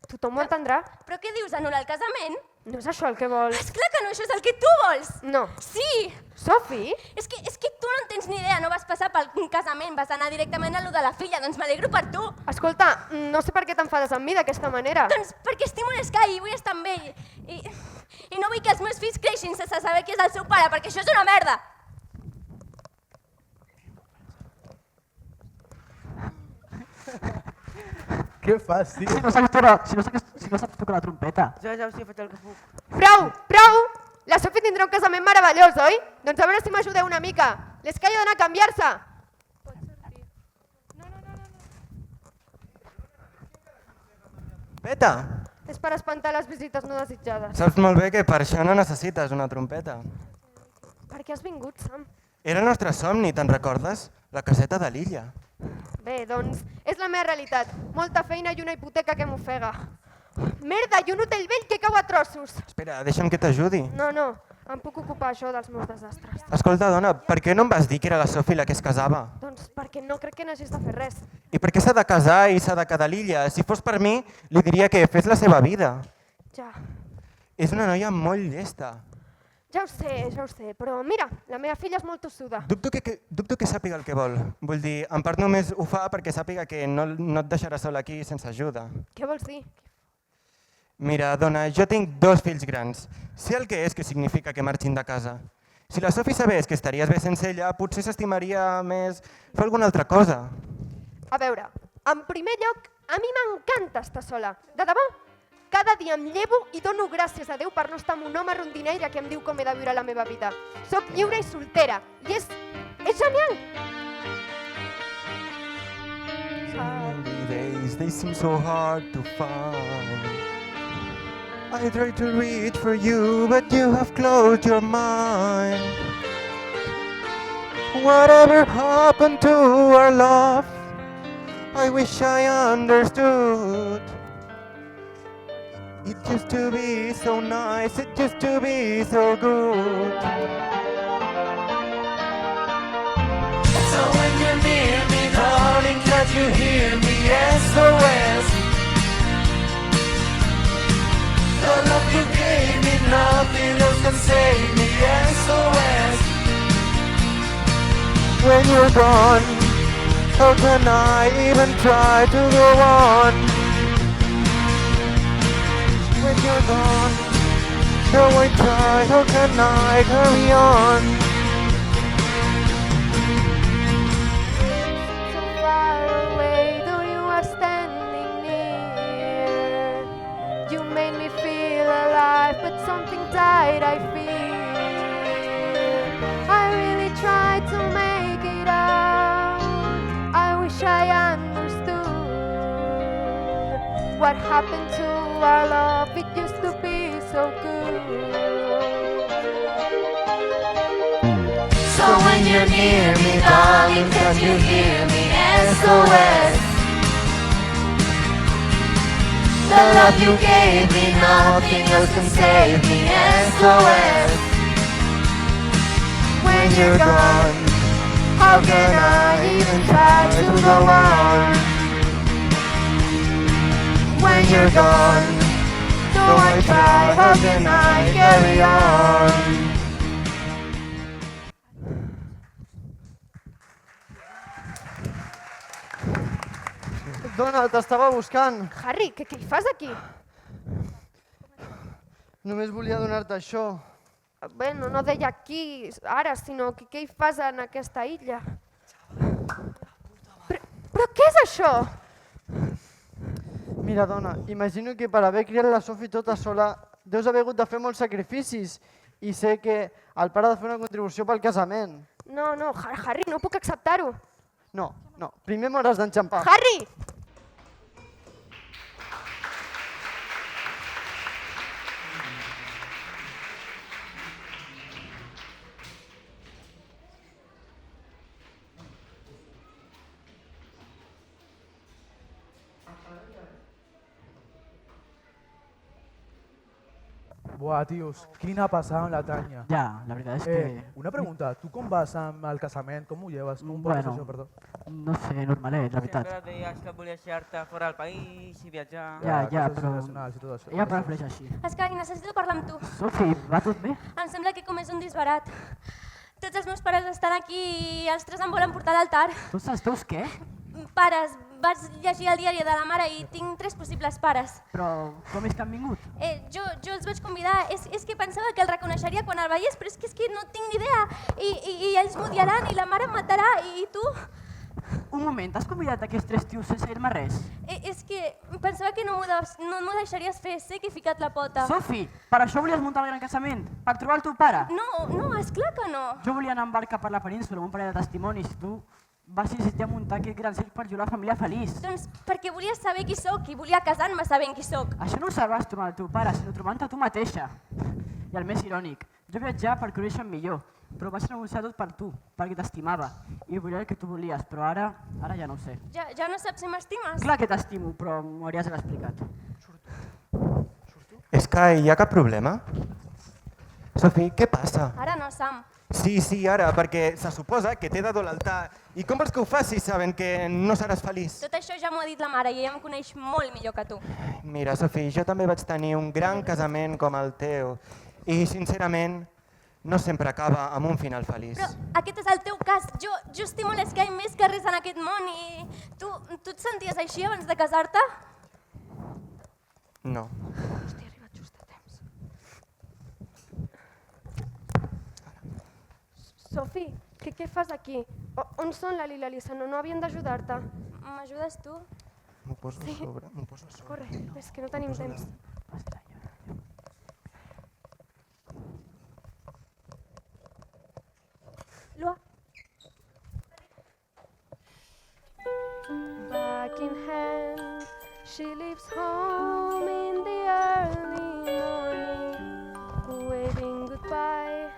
Tothom ho entendrà. Però què dius, anul·lar el casament? No és això el que vols. Esclar que no, això és el que tu vols! No. Sí! Sofi? És que tu no en tens ni idea, no vas passar pel casament, vas anar directament a lo de la filla, doncs m'alegro per tu. Escolta, no sé per què t'enfades amb mi d'aquesta manera. Doncs perquè estimo l'Sky i vull estar amb ell. I no vull que els meus fills creixin sense saber qui és el seu pare, perquè això és una merda. Què fas, tio? Si no saps tocar la trompeta. Ja, sí, faig el que puc. Prou! La Sofi tindrà un casament meravellós, oi? Doncs a veure si m'ajudeu una mica. L'Sky ha d'anar a canviar-se. Peta! És per espantar les visites no desitjades. Saps molt bé que per això no necessites una trompeta. Per què has vingut, Sam? Era el nostre somni, te'n recordes? La caseta de l'illa. Bé, doncs, és la meva realitat. Molta feina i una hipoteca que m'ofega. Merda, i un hotel vell que cau a trossos. Espera, deixa'm que t'ajudi. No, em puc ocupar això dels meus desastres. Escolta, dona, per què no em vas dir que era la Sofi la que es casava? Doncs perquè no crec que n'hagis de fer res. I per què s'ha de casar i s'ha de quedar a l'illa? Si fos per mi, li diria que fes la seva vida. Ja. És una noia molt llesta. Ja ho sé, però mira, la meva filla és molt tossuda. Dubto que sàpiga el que vol. Vull dir, en part només ho fa perquè sàpiga que no et deixarà sol aquí sense ajuda. Què vols dir? Mira, dona, jo tinc 2 fills grans. Sé el que és que significa que marxin de casa. Si la Sofi sabés que estaries bé sense ella, potser s'estimaria més fer alguna altra cosa. A veure, en primer lloc, a mi m'encanta estar sola. De debò, cada dia em llevo i dono gràcies a Déu per no estar amb un home rondinaire que em diu com he de viure la meva vida. Soc lliure i soltera i és genial! Sunny days, they seem so hard to find. I try to read for you, but you have closed your mind. Whatever happened to our love? I wish I understood. It used to be so nice, it used to be so good. So when you're near me, darling, can't you hear me? SOS. The love you gave me, nothing else can save me. SOS. When you're gone, how can I even try to go on? When you're gone, though I try, how can I carry on? So far away, though you are standing near. You made me feel alive, but something died, I fear. I really tried to make it out. I wish I understood what happened to our love. It used to be so good. So when you're near me, darling, can't you hear me? SOS. The love you gave me, nothing else can save me. SOS. When you're gone, how can I even try to go on? When you're gone, though I try, how can I carry on? Dona, t'estava buscant. Harry, què hi fas aquí? Només volia donar-te això. Bueno, no deia aquí, ara, sinó que què hi fas en aquesta illa? Però què és això? Mira, dona, imagino que per haver criat la Sofi tota sola deus haver hagut de fer molts sacrificis i sé que el pare ha de fer una contribució pel casament. No, Harry, no puc acceptar-ho. No, primer m'hauràs d'enxampar. Harry! Buah, tios, quina passada amb la Tanya. Ja, la veritat és que... Una pregunta, tu com vas amb el casament? Com ho lleves? Com ho portes Bueno, això, perdó? no sé, normalet, la veritat. Sempre deies que volies deixar-te fora del país i viatjar. Ja, coses però relacionades i tot això. ella prefereix així. Escai, necessito parlar amb tu. Sofi, va tot bé? Em sembla que com és un disbarat. Tots els meus pares estan aquí i els tres em volen portar a l'altar. Tots els teus què? Pares, vaig llegir el diari de la mare i tinc 3 possibles pares. Però com és que han vingut? Jo els vaig convidar, és que pensava que el reconeixeria quan el veiés, però és que no tinc ni idea. I ells m'odiaran i la mare em matarà i tu? Un moment, has convidat aquests 3 tios sense dir-me res? És que pensava que no m'ho deixaries fer, sé que he ficat la pota. Sofi, per això volies muntar el gran casament? Per trobar el teu pare? No, esclar que no. Jo volia anar en barca per la península amb un parell de testimonis. Tu vas insistir a muntar aquest gran circ per ajudar la família feliç. Doncs perquè volia saber qui sóc i volia casar-me sabent qui sóc. Això no ho sabràs trobant el teu pare, sinó trobant-te tu mateixa. I el més irònic, jo viatjar per conèixer-me millor, però vaig negociar tot per tu, perquè t'estimava. I volia el que tu volies, però ara ja no ho sé. Ja no saps si m'estimes? Clar que t'estimo, però m'ho hauries d'haver explicat. Sky, hi ha cap problema? Sofi, què passa? Ara no, Sam. Sí, ara, perquè se suposa que t'he de dur a l'altar. I com vols que ho facis sabent que no seràs feliç? Tot això ja m'ho ha dit la mare i ella em coneix molt millor que tu. Mira, Sofi, jo també vaig tenir un gran casament com el teu. I, sincerament, no sempre acaba amb un final feliç. Però aquest és el teu cas. Jo estimo l'Sky més que res en aquest món i tu et senties així abans de casar-te? No. Hòstia, he arribat just a temps. Sofi, què fas aquí? On són la Lila i l'Issa? No havien d'ajudar-te. M'ajudes tu? M'ho poso a sobre, m'ho poso a sobre. Corre, és que no tenim temps. Lua. Back in hand, she leaves home in the early morning, waving goodbye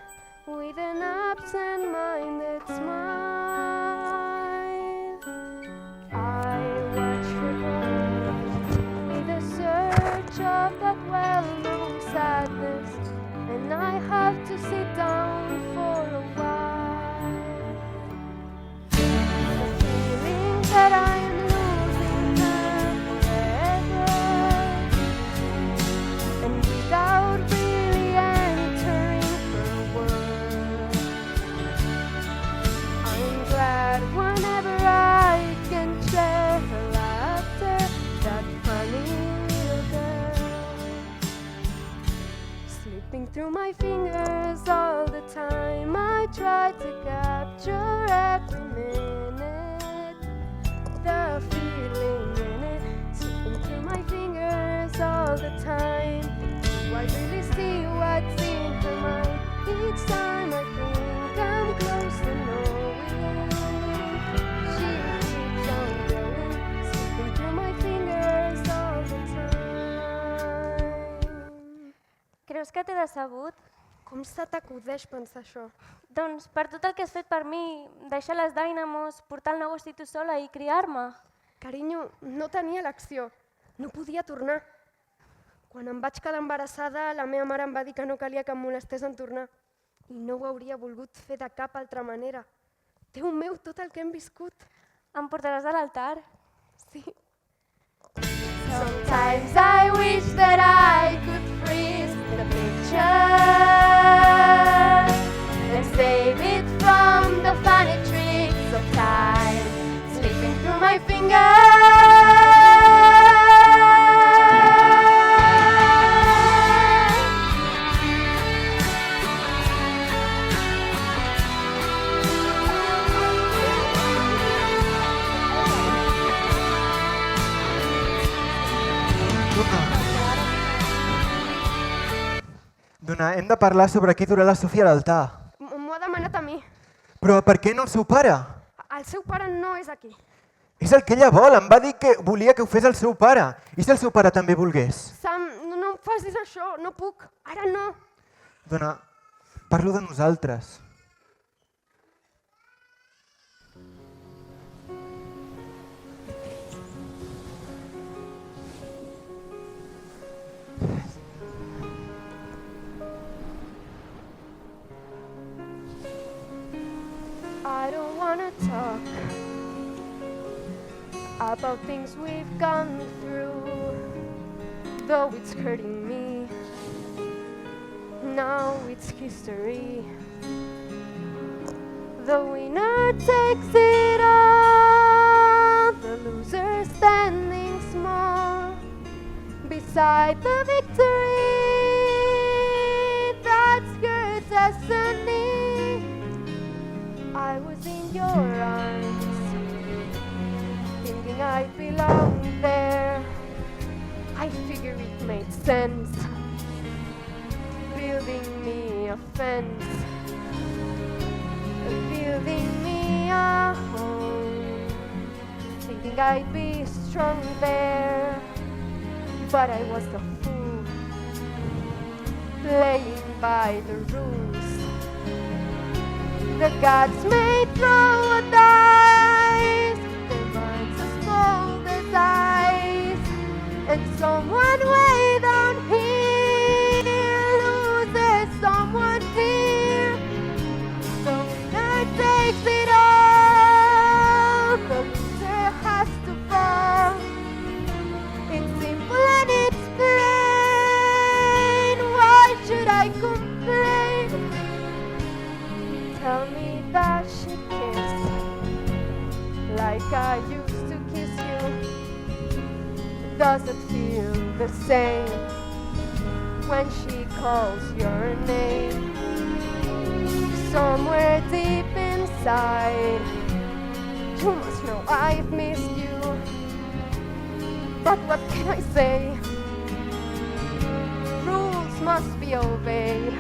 with an absent-minded smile. I watch her go with a surge of that well-known sadness, and I have to sit down for a while. The feeling that I am losing her forever, and without really entering her world, I'm glad whenever I can share her laughter, that funny little girl. Slipping through my fingers all the time, I try to capture every minute, the feeling in it. Slipping through my fingers all the time, do I really see what's in her mind? Each time I think I'm close to knowing, she keeps on growing. Slipping through my fingers all the time. Creus que t'he decebut? Com se t'acudeix pensar això? Doncs per tot el que has fet per mi, deixar les Dynamos, portar el negoci tu sola i criar-me. Carinyo, no tenia elecció. No podia tornar. Quan em vaig quedar embarassada, la meva mare em va dir que no calia que em molestés en tornar. I no ho hauria volgut fer de cap altra manera. Déu meu, tot el que hem viscut. Em portaràs a l'altar? Sí. Sometimes I wish that I could freeze the picture and save it from the funny tricks of time slipping through my Dona, hem de parlar sobre qui durà la Sofia a l'altar. M'ho ha demanat a mi. Però per què no el seu pare? El seu pare no és aquí. És el que ella vol, em va dir que volia que ho fes el seu pare. I si el seu pare també volgués? Sam, no em facis això, no puc. Ara no. Dona, parlo de nosaltres. wanna talk about things we've gone through, though it's hurting me. Now it's history. The winner takes it all, the loser standing small beside the victory. That's your destiny. I was in your arms, thinking I belonged there. I figure it made sense, building me a fence, building me a home, thinking I'd be strong there. But I was the fool, playing by the rules. The gods may throw a dice, their minds as cold as ice, and someone way down here loses someone dear. The winner takes it all, the loser has to fall. It's simple and it's plain. Why should I complain? Tell me that she kissed like I used to kiss you. Does it feel the same when she calls your name? Somewhere deep inside, you must know I've missed you. But what can I say? Rules must be obeyed.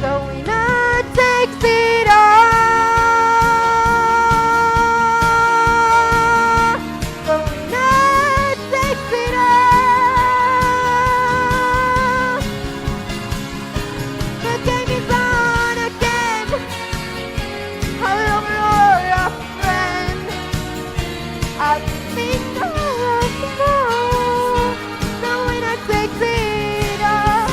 The winner takes it all. The winner takes it all. The game is on again. A lover or a friend. I've been the winner takes it all.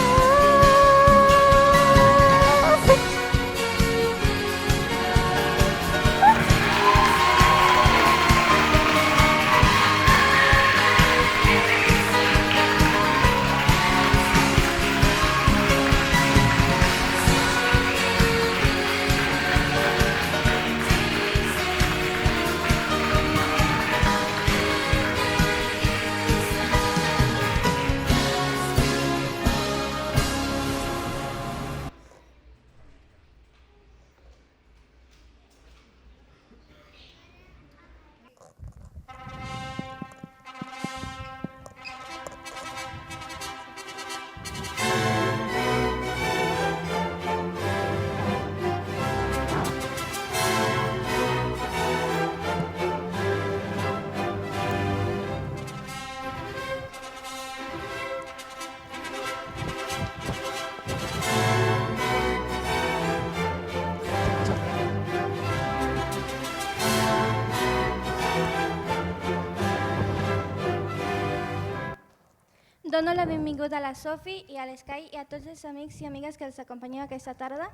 Dono la benvinguda a la Sofi i a l'Sky i a tots els amics i amigues que els acompanyeu aquesta tarda,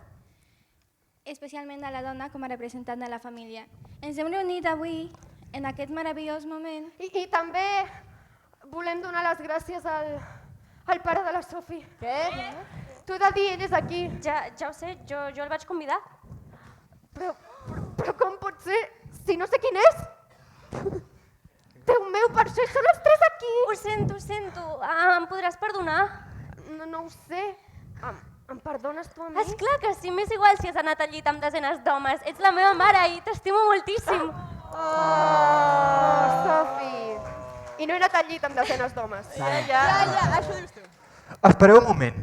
especialment a la dona com a representant de la família. Ens hem reunit avui en aquest meravellós moment. I també volem donar les gràcies al pare de la Sofi. Què? T'ho he de dir, ell és aquí. Ja ho sé, jo el vaig convidar. Però com pot ser, si no sé quin és? Déu meu, per això són els tres aquí. Ho sento. Em podràs perdonar? No ho sé. Em perdones tu a mi? Esclar que sí, m'és igual si has anat al llit amb desenes d'homes. Ets la meva mare i t'estimo moltíssim. Oh, Sofi. I no he anat al llit amb desenes d'homes. Ja, això dius tu. Espereu un moment.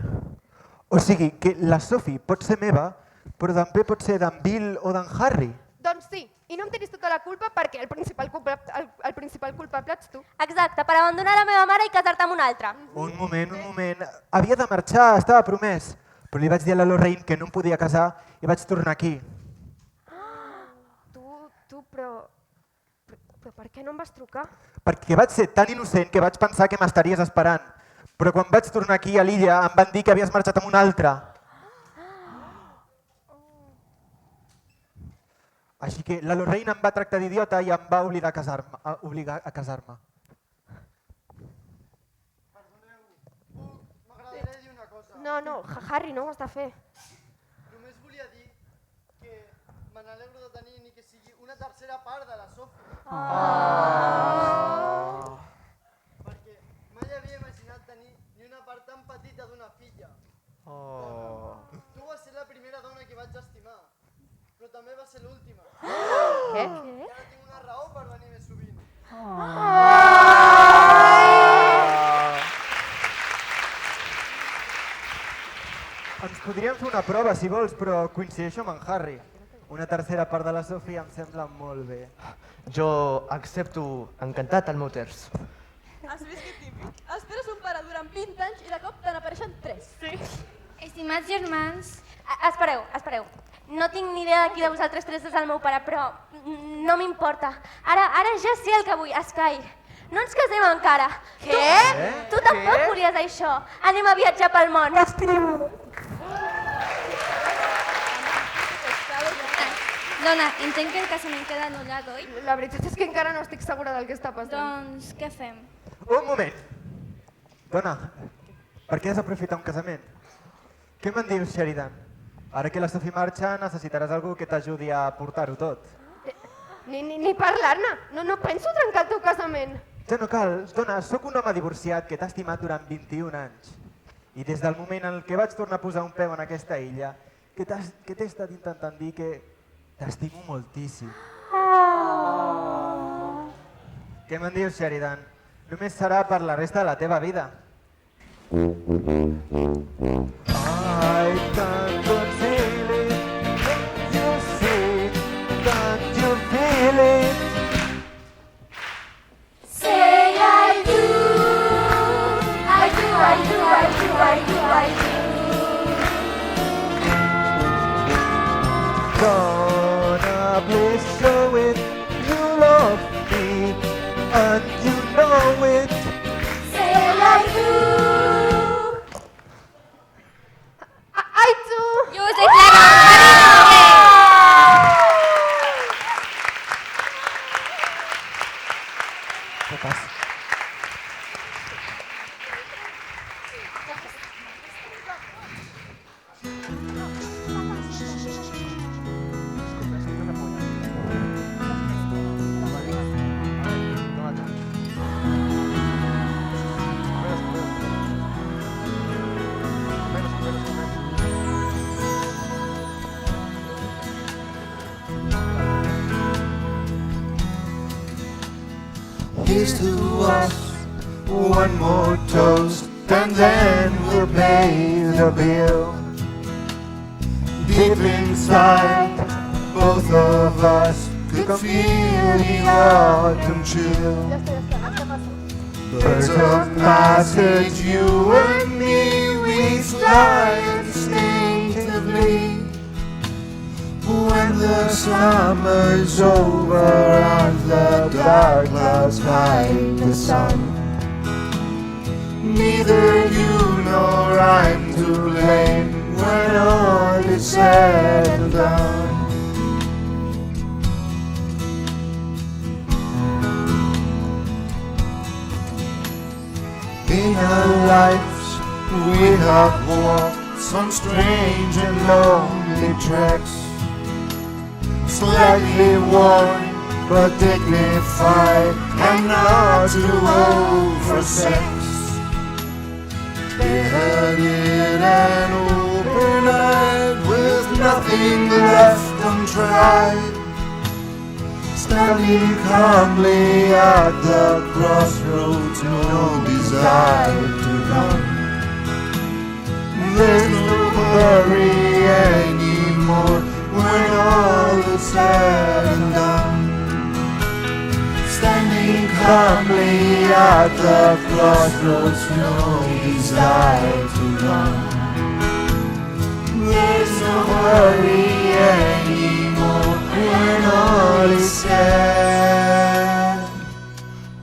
O sigui, que la Sofi pot ser meva, però també pot ser d'en Bill o d'en Harry. Doncs sí, i no em tiris tota la culpa perquè el principal culpable ets tu. Exacte, per abandonar la meva mare i casar-te amb una altra. Un moment. Havia de marxar, estava promès. Però li vaig dir a la Lorraine que no em podia casar i vaig tornar aquí. Però per què no em vas trucar? Perquè vaig ser tan innocent que vaig pensar que m'estaries esperant. Però quan vaig tornar aquí a l'illa em van dir que havies marxat amb un altre. Així que la Lorraine em va tractar d'idiota i em va obligar a casar-me. M'agradaria dir una cosa. No, Harry, no ho has de fer. Només volia dir que me n'alegro de tenir ni que sigui una tercera part de la Sophie. Perquè mai havia imaginat tenir ni una part tan petita d'una filla. Tu vas ser la primera dona que vaig estimar, però també va ser l'última. Què? I ara tinc una raó per venir més sovint. Ens podríem fer una prova, si vols, però coincideixo amb en Harry. Una tercera part de la Sophie em sembla molt bé. Jo accepto encantat el meu terç. Has vist que típic? Esperes un pare durant 20 anys i de cop te n'apareixen 3. Sí. Estimats germans... Espereu. No tinc ni idea de qui de vosaltres tres és el meu pare, però no m'importa. Ara ja sé el que vull, Sky. No ens casem encara. Què? Tu tampoc volies això. Anem a viatjar pel món. Dona, entenc que el casament queda anul·lat, oi? La veritat és que encara no estic segura del que està passant. Doncs què fem? Un moment. Dona, per què desaprofitar un casament? Què me'n dius, Sheridan? Ara que la Sophie marxa, necessitaràs algú que t'ajudi a portar-ho tot. Ni parlar-ne. No penso trencar el teu casament. Ja no cal. Dona, sóc un home divorciat que t'ha estimat durant 21 anys. I des del moment en què vaig tornar a posar un peu en aquesta illa, que t'he estat intentant dir que t'estimo moltíssim. Què me'n dius, Sheridan? Només serà per la resta de la teva vida. I can't conceal it, you see, can't you feel it? Say I do, I do, I do, I do, I do, I do. Gonna please show it, you love me, and you know it. Say I do. I do. You say like Què passa? Here's to us, one more toast, and then we'll pay the bill. Deep inside, both of us could feel the autumn chill. Birds of passage, you and me, we fly instinctively. When the summer's over and the dark clouds hide the sun, neither you nor I'm to blame when all is said and done. In our lives we have walked some strange and lonely treks, slightly worn but dignified and not too old for sex. Beheaded and open-eyed with nothing left untried, standing calmly at the crossroads, no desire to run. There's no hurry anymore when all is said and done. Standing calmly at the crossroads, no desire to run. There's no hurry anymore when all is said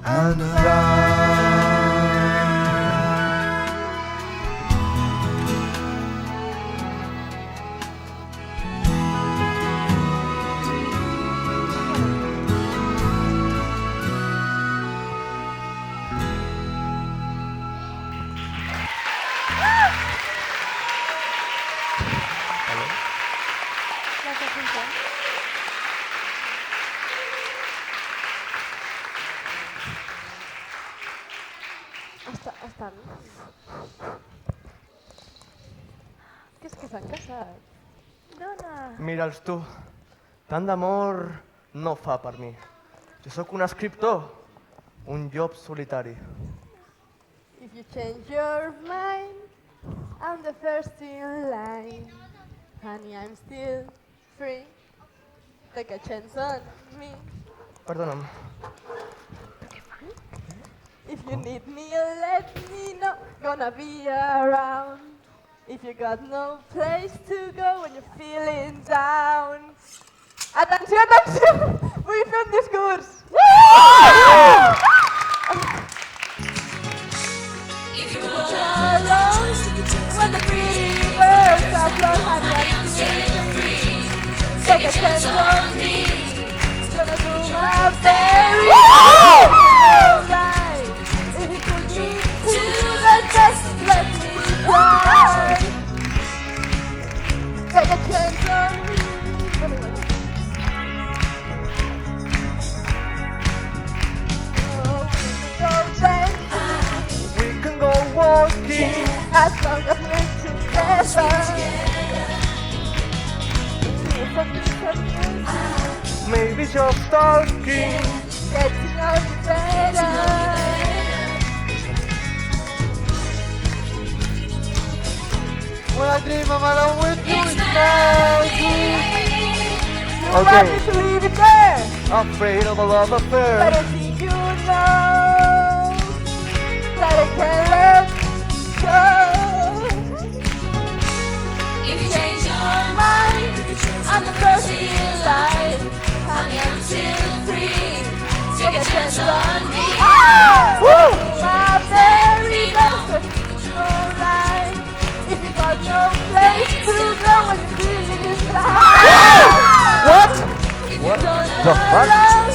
and done. Estan... Que és que s'han casat? Dona! Mira'ls tu. Tant d'amor no fa per mi. Jo sóc un escriptor, un llop solitari. If you change your mind, I'm the first in line. Honey, I'm still free. Take a chance on me. Perdona'm. If you need me, let me know. Gonna be around. If you got no place to go when you're feeling down. Atenció, atenció! Vull fer un discurs! If you go alone, when the pretty birds are flown, I'm feeling free. Take a chance on me. Gonna do my very best. If you put me to the test, let me try. Take a chance on me. We can go walking as long as we're together. Maybe just talking. Get to know you better. When I dream I'm alone with you, it's magic. You want me to leave it there, Afraid of a love affair. but I think you know that I can't let go. If you change your mind, I'm the first in line. Honey, I'm still free. Take a chance on me. My very best, alright. If you got no place to go when you're feeling fly. What? If What you don't the know fuck? love,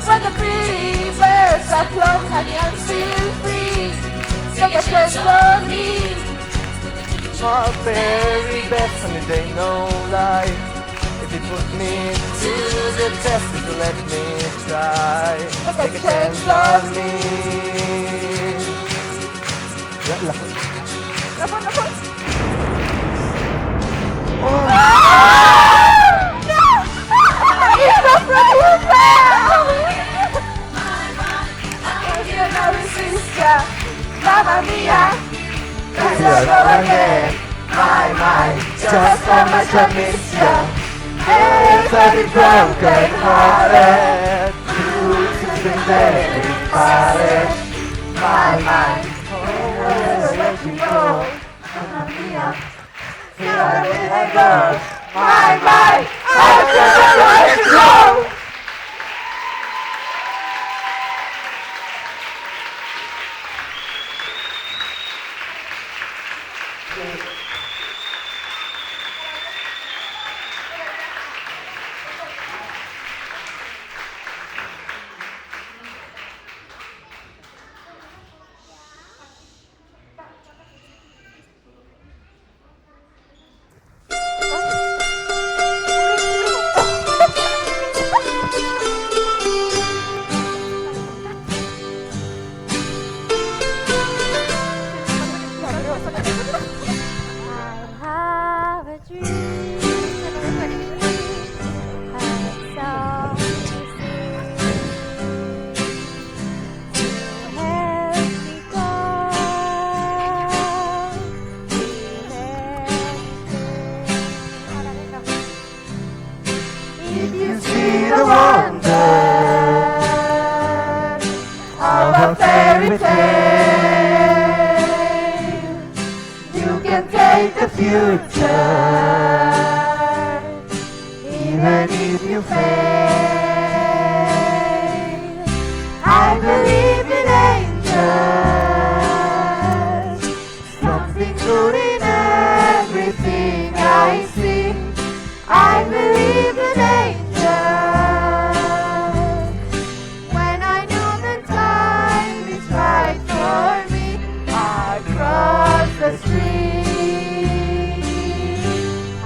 when the pretty birds are flown, honey, I'm still free. Take a chance on me. My very best, and it ain't no lie. If you put me to the test, if you let me try, take a chance on me. It's a producer! You're no resistor, mamma mia. Here I go again, my, just so much I miss ya. Every broken hearted, truth is very parted. My, where let you go, mamma mia. Here I go, my, I just let you go.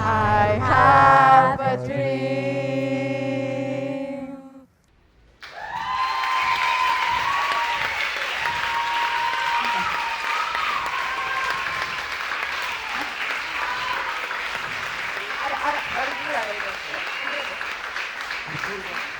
I have a dream. Burgos.